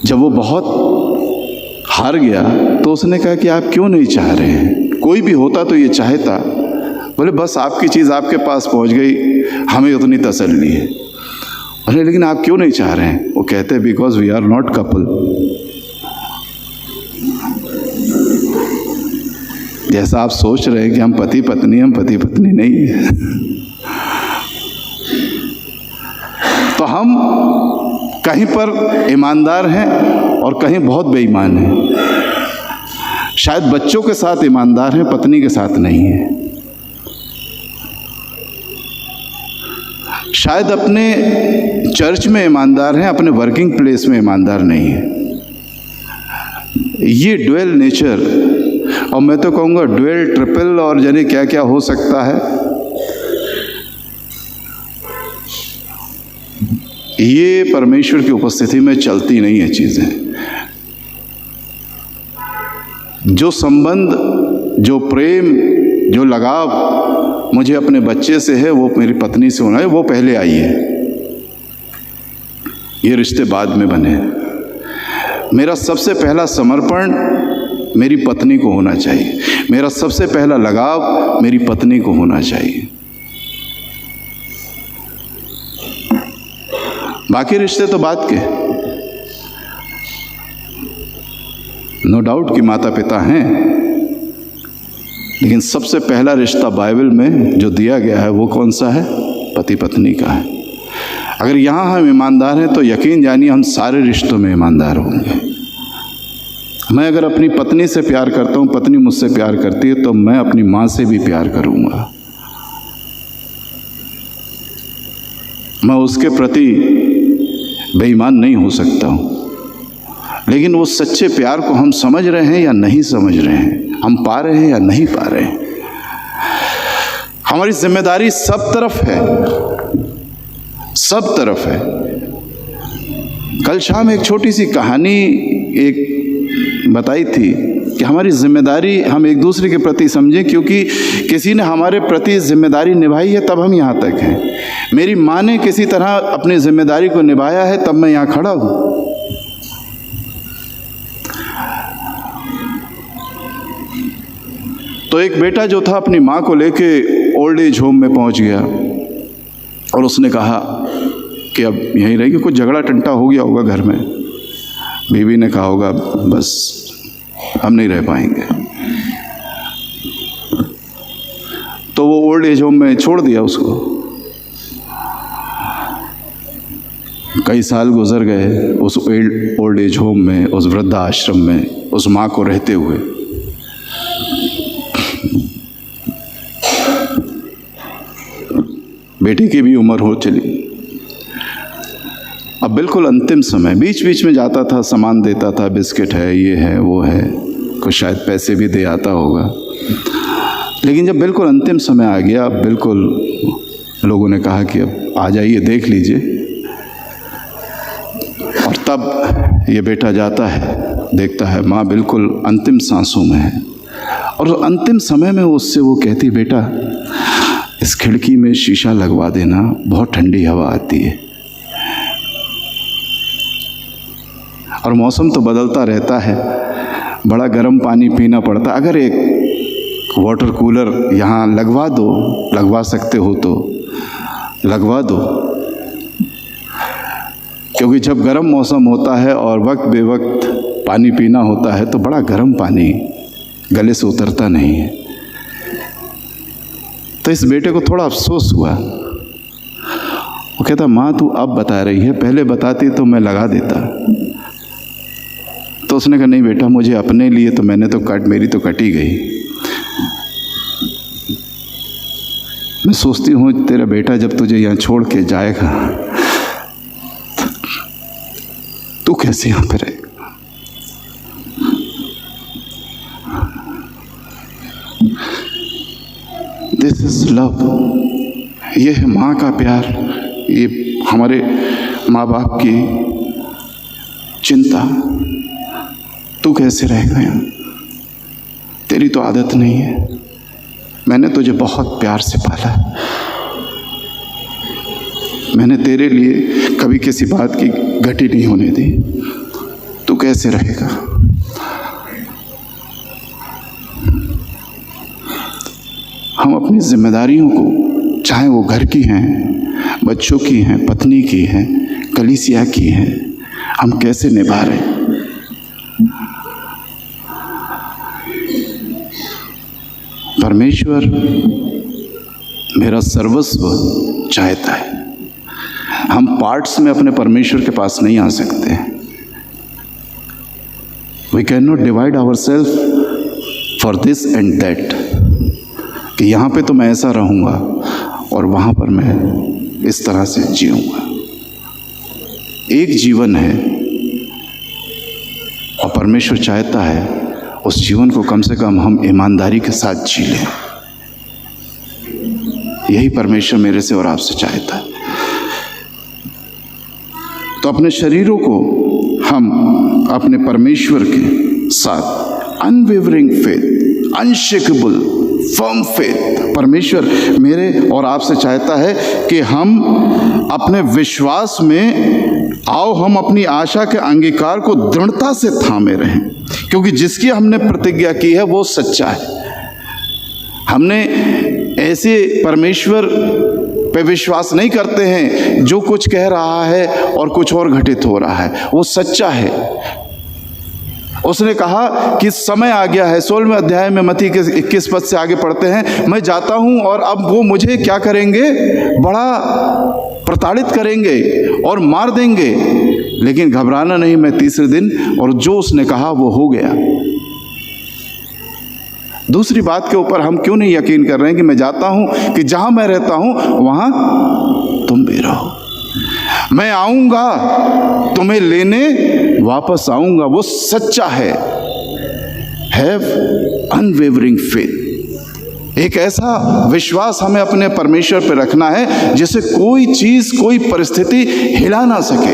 Speaker 1: जब वो बहुत हार गया तो उसने कहा कि आप क्यों नहीं चाह रहे हैं, कोई भी होता तो ये चाहता। बोले बस आपकी चीज़ आपके पास पहुंच गई, हमें उतनी तसल्ली है। अरे लेकिन आप क्यों नहीं चाह रहे हैं? वो कहते हैं because we are not couple. जैसा आप सोच रहे हैं कि हम पति पत्नी नहीं है। तो हम कहीं पर ईमानदार हैं और कहीं बहुत बेईमान हैं। शायद बच्चों के साथ ईमानदार हैं, पत्नी के साथ नहीं है। शायद अपने चर्च में ईमानदार हैं, अपने वर्किंग प्लेस में ईमानदार नहीं है। ये ड्वेल नेचर, और मैं तो कहूँगा ड्वेल ट्रिपल और जाने क्या क्या हो सकता है, ये परमेश्वर की उपस्थिति में चलती नहीं है चीज़ें। जो संबंध, जो प्रेम, जो लगाव मुझे अपने बच्चे से है वो मेरी पत्नी से होना है, वो पहले आई है, ये रिश्ते बाद में बने। मेरा सबसे पहला समर्पण मेरी पत्नी को होना चाहिए, मेरा सबसे पहला लगाव मेरी पत्नी को होना चाहिए। बाकी रिश्ते तो बात के, नो डाउट कि माता पिता हैं, लेकिन सबसे पहला रिश्ता बाइबल में जो दिया गया है वो कौन सा है? पति पत्नी का है। अगर यहाँ हम ईमानदार हैं तो यकीन जानिए हम सारे रिश्तों में ईमानदार होंगे। मैं अगर अपनी पत्नी से प्यार करता हूँ, पत्नी मुझसे प्यार करती है, तो मैं अपनी माँ से भी प्यार करूँगा। मैं उसके प्रति बेईमान नहीं हो सकता हूँ। लेकिन वो सच्चे प्यार को हम समझ रहे हैं या नहीं समझ रहे हैं, हम पा रहे हैं या नहीं पा रहे हैं। हमारी जिम्मेदारी सब तरफ है, सब तरफ है। कल शाम एक छोटी सी कहानी एक बताई थी कि हमारी जिम्मेदारी हम एक दूसरे के प्रति समझें, क्योंकि किसी ने हमारे प्रति जिम्मेदारी निभाई है तब हम यहाँ तक हैं। मेरी माँ ने किसी तरह अपनी जिम्मेदारी को निभाया है तब मैं यहाँ खड़ा हूँ। तो एक बेटा जो था अपनी माँ को लेके ओल्ड एज होम में पहुँच गया और उसने कहा कि अब यहीं रहेगी। कुछ झगड़ा टंटा हो गया होगा घर में, बीवी ने कहा होगा बस हम नहीं रह पाएंगे, तो वो ओल्ड एज होम में छोड़ दिया उसको। कई साल गुजर गए उस ओल्ड एज होम में, उस वृद्धाश्रम में, उस माँ को रहते हुए। बेटी की भी उम्र हो चली। अब बिल्कुल अंतिम समय, बीच बीच में जाता था, सामान देता था, बिस्किट है, ये है, वो है, कुछ शायद पैसे भी दे आता होगा। लेकिन जब बिल्कुल अंतिम समय आ गया, बिल्कुल लोगों ने कहा कि अब आ जाइए, देख लीजिए। और तब ये बेटा जाता है, देखता है माँ बिल्कुल अंतिम सांसों में है। और अंतिम समय में उससे वो कहती, बेटा इस खिड़की में शीशा लगवा देना, बहुत ठंडी हवा आती है। और मौसम तो बदलता रहता है, बड़ा गर्म पानी पीना पड़ता। अगर एक वाटर कूलर यहाँ लगवा दो, लगवा सकते हो तो लगवा दो, क्योंकि जब गर्म मौसम होता है और वक्त बेवक्त पानी पीना होता है तो बड़ा गर्म पानी गले से उतरता नहीं है। तो इस बेटे को थोड़ा अफसोस हुआ। वो कहता, माँ तू अब बता रही है, पहले बताती तो मैं लगा देता। तो उसने कहा, नहीं बेटा, मुझे अपने लिए तो मैंने तो मेरी तो कटी गई। मैं सोचती हूँ तेरा बेटा जब तुझे यहाँ छोड़ के जाएगा तू कैसे यहाँ पे रहेगा। This is love. ये है माँ का प्यार, ये हमारे माँ बाप की चिंता। तू कैसे रहेगा यहाँ, तेरी तो आदत नहीं है। मैंने तुझे बहुत प्यार से पाला, मैंने तेरे लिए कभी किसी बात की घटी नहीं होने दी। तू कैसे रहेगा। हम अपनी जिम्मेदारियों को, चाहे वो घर की हैं, बच्चों की हैं, पत्नी की हैं, कलीसिया की हैं, हम कैसे निभा रहे हैं। परमेश्वर मेरा सर्वस्व चाहता है। हम पार्ट्स में अपने परमेश्वर के पास नहीं आ सकते। We can not divide our self for this and that, कि यहाँ पे तो मैं ऐसा रहूँगा और वहाँ पर मैं इस तरह से जीऊँगा। एक जीवन है और परमेश्वर चाहता है उस जीवन को कम से कम हम ईमानदारी के साथ जी लें। यही परमेश्वर मेरे से और आपसे चाहता है। तो अपने शरीरों को हम अपने परमेश्वर के साथ unwavering faith, unshakeable firm faith, परमेश्वर मेरे और आपसे चाहता है कि हम अपने विश्वास में आओ, हम अपनी आशा के अंगीकार को दृढ़ता से थामे रहें, क्योंकि जिसकी हमने प्रतिज्ञा की है वो सच्चा है। हमने ऐसे परमेश्वर पे विश्वास नहीं करते हैं जो कुछ कह रहा है और कुछ और घटित हो रहा है। वो सच्चा है। उसने कहा कि समय आ गया है। 16वें अध्याय में मत्ती के 21 पद से आगे पढ़ते हैं, मैं जाता हूँ और अब वो मुझे क्या करेंगे, बड़ा प्रताड़ित करेंगे और मार देंगे, लेकिन घबराना नहीं, मैं तीसरे दिन। और जो उसने कहा वो हो गया। दूसरी बात के ऊपर हम क्यों नहीं यकीन कर रहे हैं कि मैं जाता हूँ कि जहाँ मैं रहता हूँ वहाँ तुम भी रहो, मैं आऊँगा तुम्हें लेने, वापस आऊँगा। वो सच्चा है। Have unwavering faith. एक ऐसा विश्वास हमें अपने परमेश्वर पर रखना है जिसे कोई चीज़, कोई परिस्थिति हिला ना सके।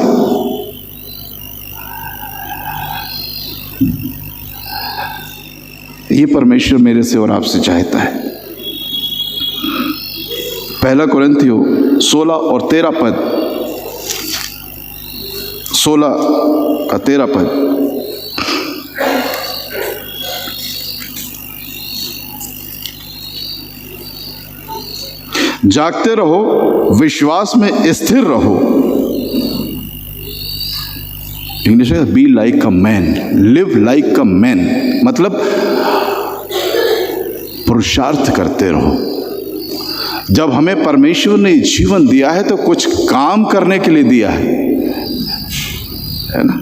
Speaker 1: ये परमेश्वर मेरे से और आपसे चाहता है। 1 कोरिन्थियों 16 और 13 पद, 16 का 13 पद। जागते रहो, विश्वास में स्थिर रहो। इंग्लिश में be like a man, live like a man, मतलब पुरुषार्थ करते रहो। जब हमें परमेश्वर ने जीवन दिया है तो कुछ काम करने के लिए दिया है ना।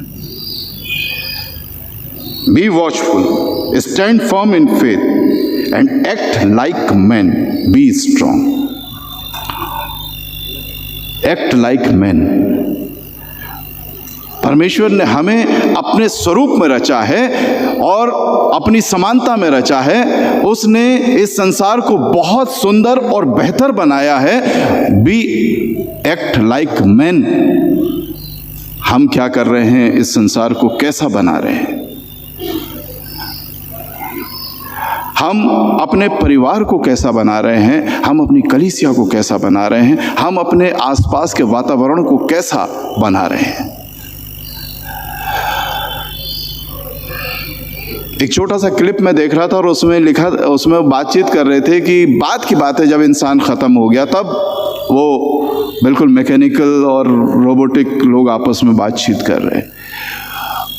Speaker 1: Be watchful, stand firm in faith and act like man, be strong. Act like man. परमेश्वर ने हमें अपने स्वरूप में रचा है और अपनी समानता में रचा है। उसने इस संसार को बहुत सुंदर और बेहतर बनाया है। Be act like man. हम क्या कर रहे हैं, इस संसार को कैसा बना रहे हैं? हम अपने परिवार को कैसा बना रहे हैं, हम अपनी कलीसिया को कैसा बना रहे हैं, हम अपने आसपास के वातावरण को कैसा बना रहे हैं। एक छोटा सा क्लिप मैं देख रहा था और उसमें बातचीत कर रहे थे कि बात की बात है, जब इंसान ख़त्म हो गया तब वो बिल्कुल मैकेनिकल और रोबोटिक लोग आपस में बातचीत कर रहे हैं।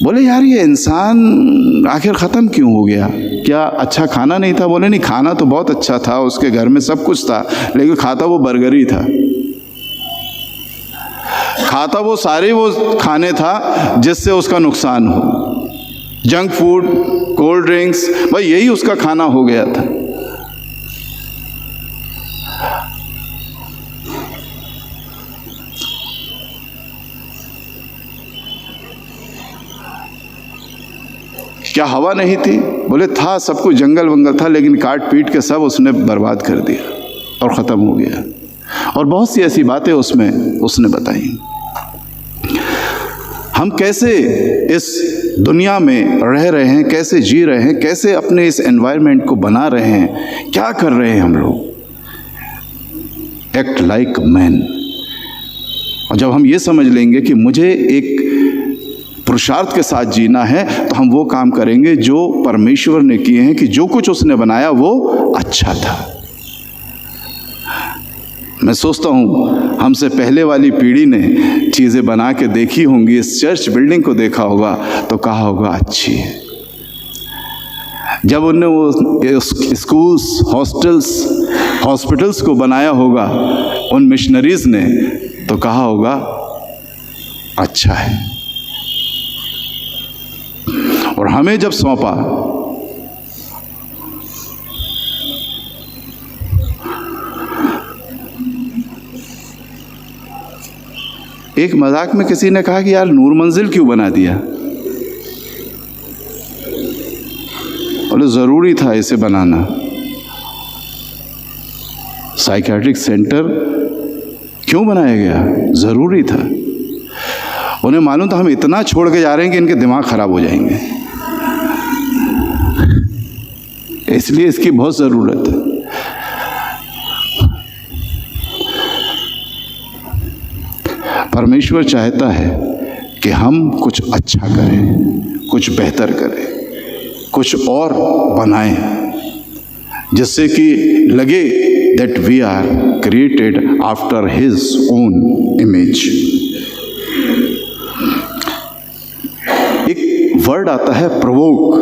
Speaker 1: बोले यार ये इंसान आखिर ख़त्म क्यों हो गया? क्या अच्छा खाना नहीं था? बोले नहीं, खाना तो बहुत अच्छा था, उसके घर में सब कुछ था, लेकिन खाता वो बर्गर ही था। खाता वो सारे वो खाने था जिससे उसका नुकसान हो। जंक फूड, कोल्ड ड्रिंक्स, भाई यही उसका खाना हो गया था। क्या हवा नहीं थी? बोले था, सब कुछ जंगल वंगल था, लेकिन काट पीट के सब उसने बर्बाद कर दिया और ख़त्म हो गया। और बहुत सी ऐसी बातें उसमें उसने बताई। हम कैसे इस दुनिया में रह रहे हैं, कैसे जी रहे हैं, कैसे अपने इस एनवायरनमेंट को बना रहे हैं, क्या कर रहे हैं हम लोग। Act like man. और जब हम ये समझ लेंगे कि मुझे एक पुरुषार्थ के साथ जीना है, तो हम वो काम करेंगे जो परमेश्वर ने किए हैं, कि जो कुछ उसने बनाया वो अच्छा था। मैं सोचता हूँ हमसे पहले वाली पीढ़ी ने चीज़ें बना के देखी होंगी, इस चर्च बिल्डिंग को देखा होगा तो कहा होगा अच्छी है। जब उनने वो स्कूल्स, हॉस्टल्स, हॉस्पिटल्स को बनाया होगा उन मिशनरीज ने, तो कहा होगा अच्छा है। और हमें जब सौंपा, एक मजाक में किसी ने कहा कि यार नूर मंजिल क्यों बना दिया? बोले ज़रूरी था इसे बनाना। साइकियाट्रिक सेंटर क्यों बनाया गया? ज़रूरी था। उन्हें मालूम था हम इतना छोड़ के जा रहे हैं कि इनके दिमाग खराब हो जाएंगे, इसलिए इसकी बहुत ज़रूरत है। परमेश्वर चाहता है कि हम कुछ अच्छा करें, कुछ बेहतर करें, कुछ और बनाएं, जिससे कि लगे that we are created after his own image. एक वर्ड आता है प्रोवोक।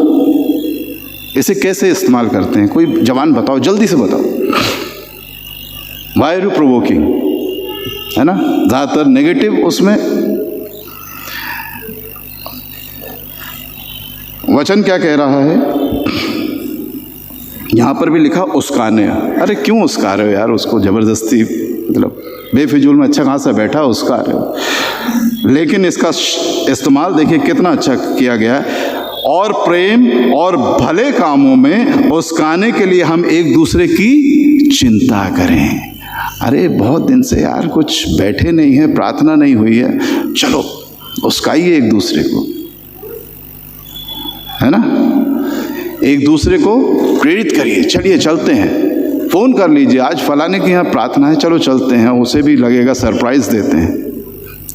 Speaker 1: इसे कैसे इस्तेमाल करते हैं? कोई जवान बताओ, जल्दी से बताओ। Why are you provoking? है ना, ज़्यादातर नेगेटिव उसमें। वचन क्या कह रहा है? यहाँ पर भी लिखा उस्काने। अरे क्यों उस्का रहे हो यार उसको ज़बरदस्ती, मतलब बेफिजूल में अच्छा खासा बैठा उस्का रहे हो। लेकिन इसका इस्तेमाल देखिए कितना अच्छा किया गया है। और प्रेम और भले कामों में उस्काने के लिए हम एक दूसरे की चिंता करें। अरे बहुत दिन से यार कुछ बैठे नहीं है, प्रार्थना नहीं हुई है, चलो उस्काइए एक दूसरे को, है ना। एक दूसरे को प्रेरित करिए, चलिए चलते हैं, फ़ोन कर लीजिए, आज फलाने के यहाँ प्रार्थना है, चलो चलते हैं, उसे भी लगेगा सरप्राइज़ देते हैं,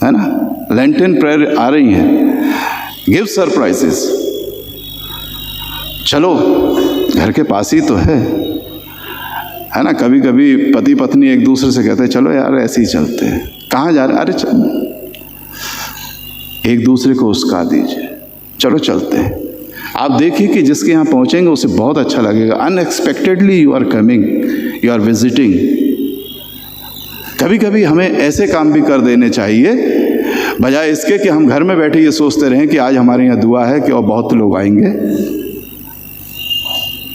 Speaker 1: है ना। लेंटेन प्रेयर आ रही हैं, गिव सरप्राइजेस, चलो घर के पास ही तो है ना। कभी कभी पति पत्नी एक दूसरे से कहते हैं चलो यार ऐसे ही चलते हैं, कहाँ जा रहे, अरे चलो, एक दूसरे को उसका दीजिए, चलो चलते हैं। आप देखिए कि जिसके यहाँ पहुँचेंगे उसे बहुत अच्छा लगेगा। Unexpectedly you are coming, you are visiting. कभी कभी हमें ऐसे काम भी कर देने चाहिए, बजाय इसके कि हम घर में बैठे ये सोचते रहें कि आज हमारे यहाँ दुआ है कि और बहुत लोग आएंगे।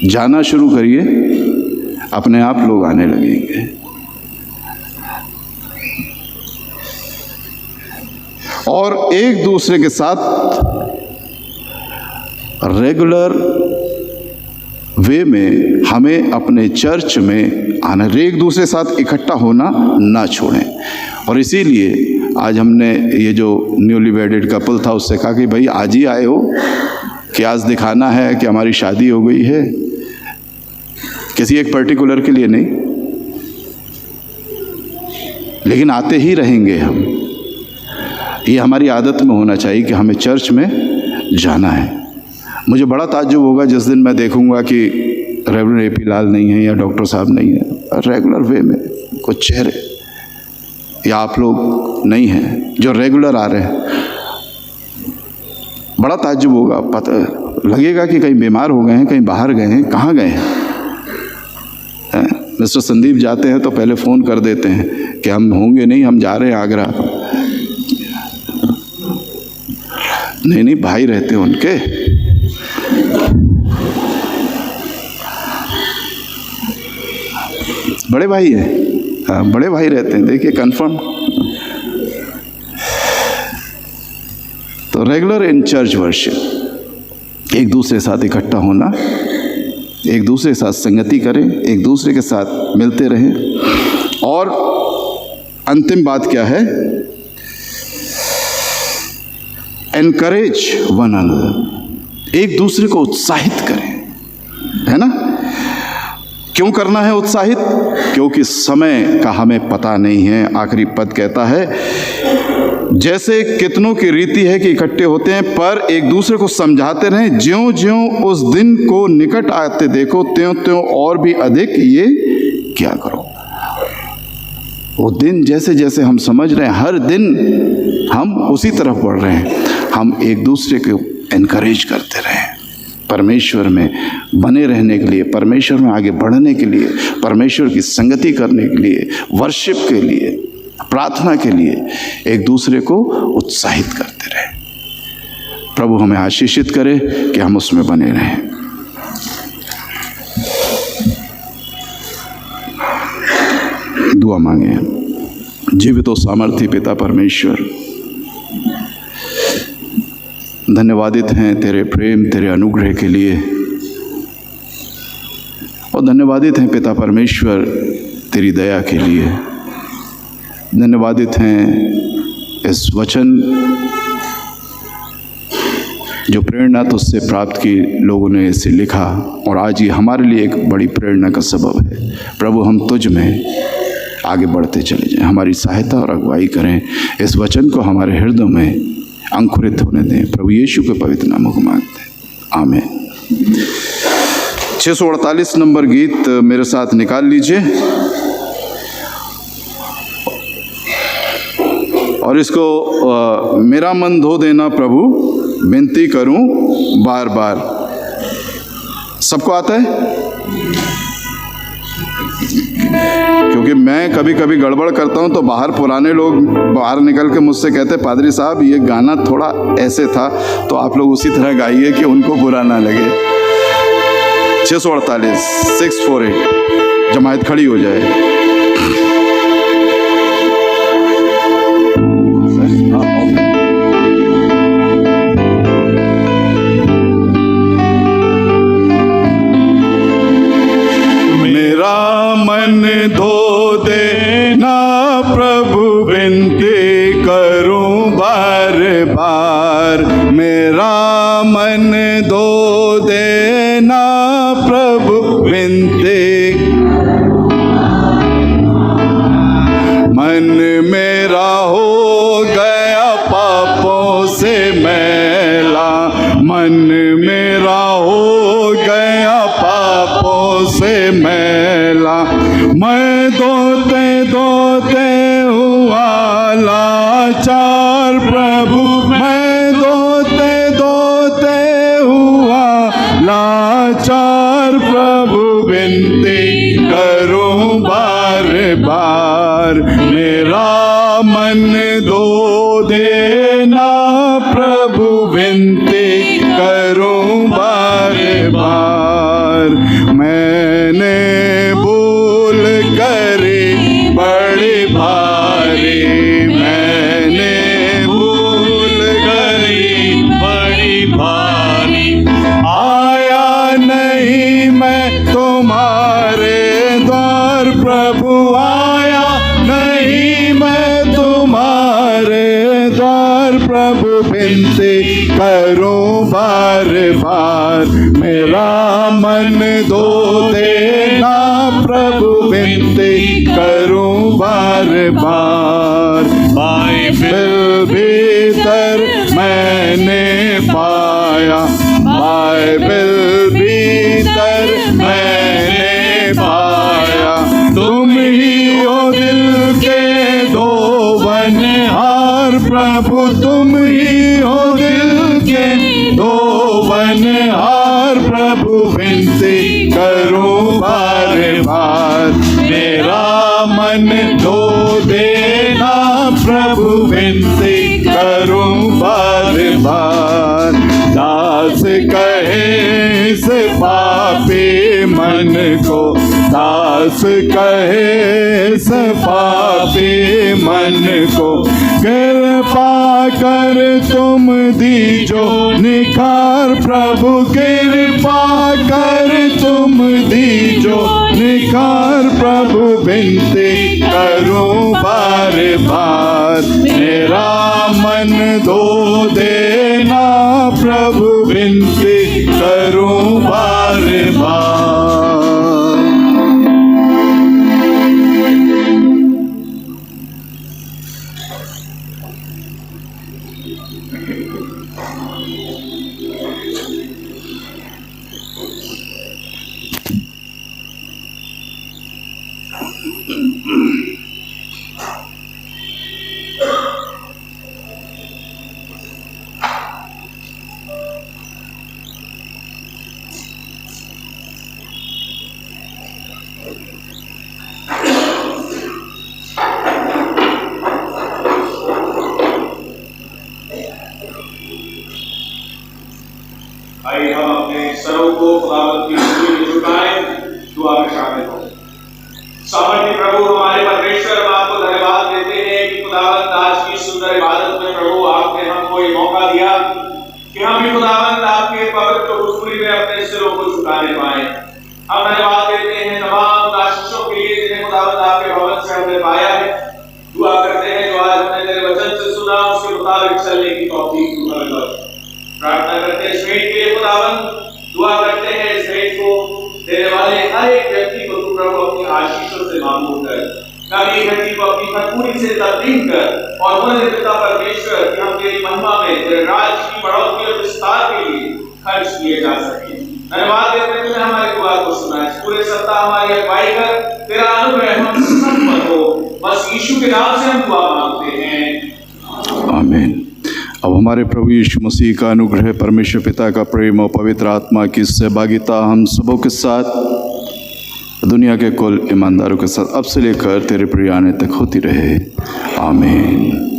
Speaker 1: जाना शुरू करिए, अपने आप लोग आने लगेंगे। और एक दूसरे के साथ रेगुलर वे में हमें अपने चर्च में आना, एक दूसरे के साथ इकट्ठा होना ना छोड़ें। और इसीलिए आज हमने ये जो न्यूली वेडेड कपल था उससे कहा कि भाई आज ही आए हो कि आज दिखाना है कि हमारी शादी हो गई है, किसी एक पर्टिकुलर के लिए नहीं, लेकिन आते ही रहेंगे हम। ये हमारी आदत में होना चाहिए कि हमें चर्च में जाना है। मुझे बड़ा ताज्जुब होगा जिस दिन मैं देखूंगा कि रेवरेंड ए.पी. लाल नहीं है या डॉक्टर साहब नहीं है, रेगुलर वे में कुछ चेहरे, या आप लोग नहीं हैं जो रेगुलर आ रहे हैं। बड़ा ताज्जुब होगा, पता लगेगा कि कहीं बीमार हो गए हैं, कहीं बाहर गए हैं, कहाँ गए हैं। मिस्टर संदीप जाते हैं तो पहले फ़ोन कर देते हैं कि हम होंगे नहीं, हम जा रहे हैं आगरा। नहीं भाई रहते हैं उनके, बड़े भाई है, हाँ बड़े भाई रहते हैं, देखिए कंफर्म। तो रेगुलर इन चर्च वर्शिप, एक दूसरे के साथ इकट्ठा होना, एक दूसरे के साथ संगति करें, एक दूसरे के साथ मिलते रहें। और अंतिम बात क्या है, एनकरेज वन अनदर, एक दूसरे को उत्साहित करें, है ना। क्यों करना है उत्साहित? क्योंकि समय का हमें पता नहीं है। आखिरी पद कहता है, जैसे कितनों की रीति है कि इकट्ठे होते हैं, पर एक दूसरे को समझाते रहें, ज्यों ज्यों उस दिन को निकट आते देखो, त्यों त्यों और भी अधिक ये क्या करो। वो दिन जैसे जैसे हम समझ रहे हैं, हर दिन हम उसी तरफ बढ़ रहे हैं। हम एक दूसरे को एनकरेज करते रहें, परमेश्वर में बने रहने के लिए, परमेश्वर में आगे बढ़ने के लिए, परमेश्वर की संगति करने के लिए, वर्शिप के लिए, प्रार्थना के लिए एक दूसरे को उत्साहित करते रहें। प्रभु हमें आशीषित करे कि हम उसमें बने रहें। दुआ मांगे। जीवित और सामर्थी पिता परमेश्वर, धन्यवादित हैं तेरे प्रेम, तेरे अनुग्रह के लिए, और धन्यवादित हैं पिता परमेश्वर तेरी दया के लिए। धन्यवादित हैं इस वचन जो प्रेरणा तुझसे प्राप्त की, लोगों ने इसे लिखा और आज ये हमारे लिए एक बड़ी प्रेरणा का सबब है। प्रभु हम तुझ में आगे बढ़ते चले जाएं, हमारी सहायता और अगुवाई करें। इस वचन को हमारे हृदय में अंकुरित होने दें। प्रभु यीशु के पवित्र नामों को मांगते हैं, आमीन। 648 नंबर गीत मेरे साथ निकाल लीजिए और इसको मेरा मन धो देना प्रभु, विनती करूं बार बार। सबको आता है? क्योंकि मैं कभी कभी गड़बड़ करता हूं तो बाहर पुराने लोग बाहर निकल के मुझसे कहते, पादरी साहब ये गाना थोड़ा ऐसे था, तो आप लोग उसी तरह गाइए कि उनको बुरा ना लगे। 648 648, जमायत खड़ी हो जाए।
Speaker 2: मन धो देना प्रभु, विनती करूं बार बार। मेरा मन धो देना मन मेरा हो गया पापों से मैला, मन मेरा हो गया पापों से मैला। मैं धोते धोते हुआ लाचार प्रभु, मैं धोते धोते हुआ लाचार प्रभु, विनती करूं बार बार, मेरा मन धो देना प्रभु, विनती करूं बार बार। मैंने भूल करी बड़ी भारी, मैंने भूल करी बड़ी भारी। आया नहीं मैं तुम्हारे द्वार प्रभु, आया नहीं मैं तुम्हारे द्वार प्रभु, विनती करूं बार बार, मेरा मन धो देना प्रभु, विनती करूं बार बार। बाइबिल भीतर मैंने पाया, बाइबिल भीतर मैंने पाया, तुम ही हो दिल के धोबनहार प्रभु, तुम ही हो दिल के धोबनहार प्रभु, विनती करूं बार बार, मेरा मन धो देना प्रभु, विनती करूं बार बार। दास कहे इस पापी मन को, दास कहे इस पापी मन को, कृपा कर तुम दीजो निखार प्रभु, कृपा कर तुम दीजो निखार प्रभु, विनती करूं बार बार, मेरा मन धो देना प्रभु, विनती करूं बार बार।
Speaker 3: आइए हम अपने सरों को खुदावंद की हुजूरी में झुकाएं, दुआ में शामिल हो। सामर्थी प्रभु हमारे परमेश्वर, हम आपको धन्यवाद देते हैं कि खुदावंद आज की सुंदर इबादत में प्रभु आपने हमको ये मौका दिया कि हम भी खुदावंद आपके पवित्र हुजूरी में अपने सिरों को झुकाने पाए। हम धन्यवाद देते हैं तमाम आशीषों के लिए जिन्हें खुदावंद आपके भवन से हमने पाया है। दुआ करते हैं जो आज हमने तेरे वचन से सुना उसके मुताबिक चलने की तौफीक तू हमें बख्श। प्रार्थना करते हैं इस भेंट के लिए खुदावंद, दुआ करते हैं इस भेंट को देने वाले हर एक व्यक्ति को तू प्रभु अपनी आशीषों से मामूल कर, कभी व्यक्ति को अपनी भरपूरी से तब्दील कर और उन्हें पिता परमेश्वर कि हम तेरी महिमा में तेरे राज की बढ़ोतरी और विस्तार के लिए खर्च किए जा सके। धन्यवाद देते हैं तूने हमारी दुआ को सुना है। पूरे सप्ताह हमारी अगुवाई कर, तेरा अनुग्रह हम सब पर हो, बस यीशु के नाम से हम दुआ मांगते हैं, आमीन।
Speaker 1: अब हमारे प्रभु यीशु मसीह का अनुग्रह, परमेश्वर पिता का प्रेम और पवित्र आत्मा की सहभागिता हम सबों के साथ, दुनिया के कुल ईमानदारों के साथ अब से लेकर तेरे प्रिय आने तक होती रहे, आमीन।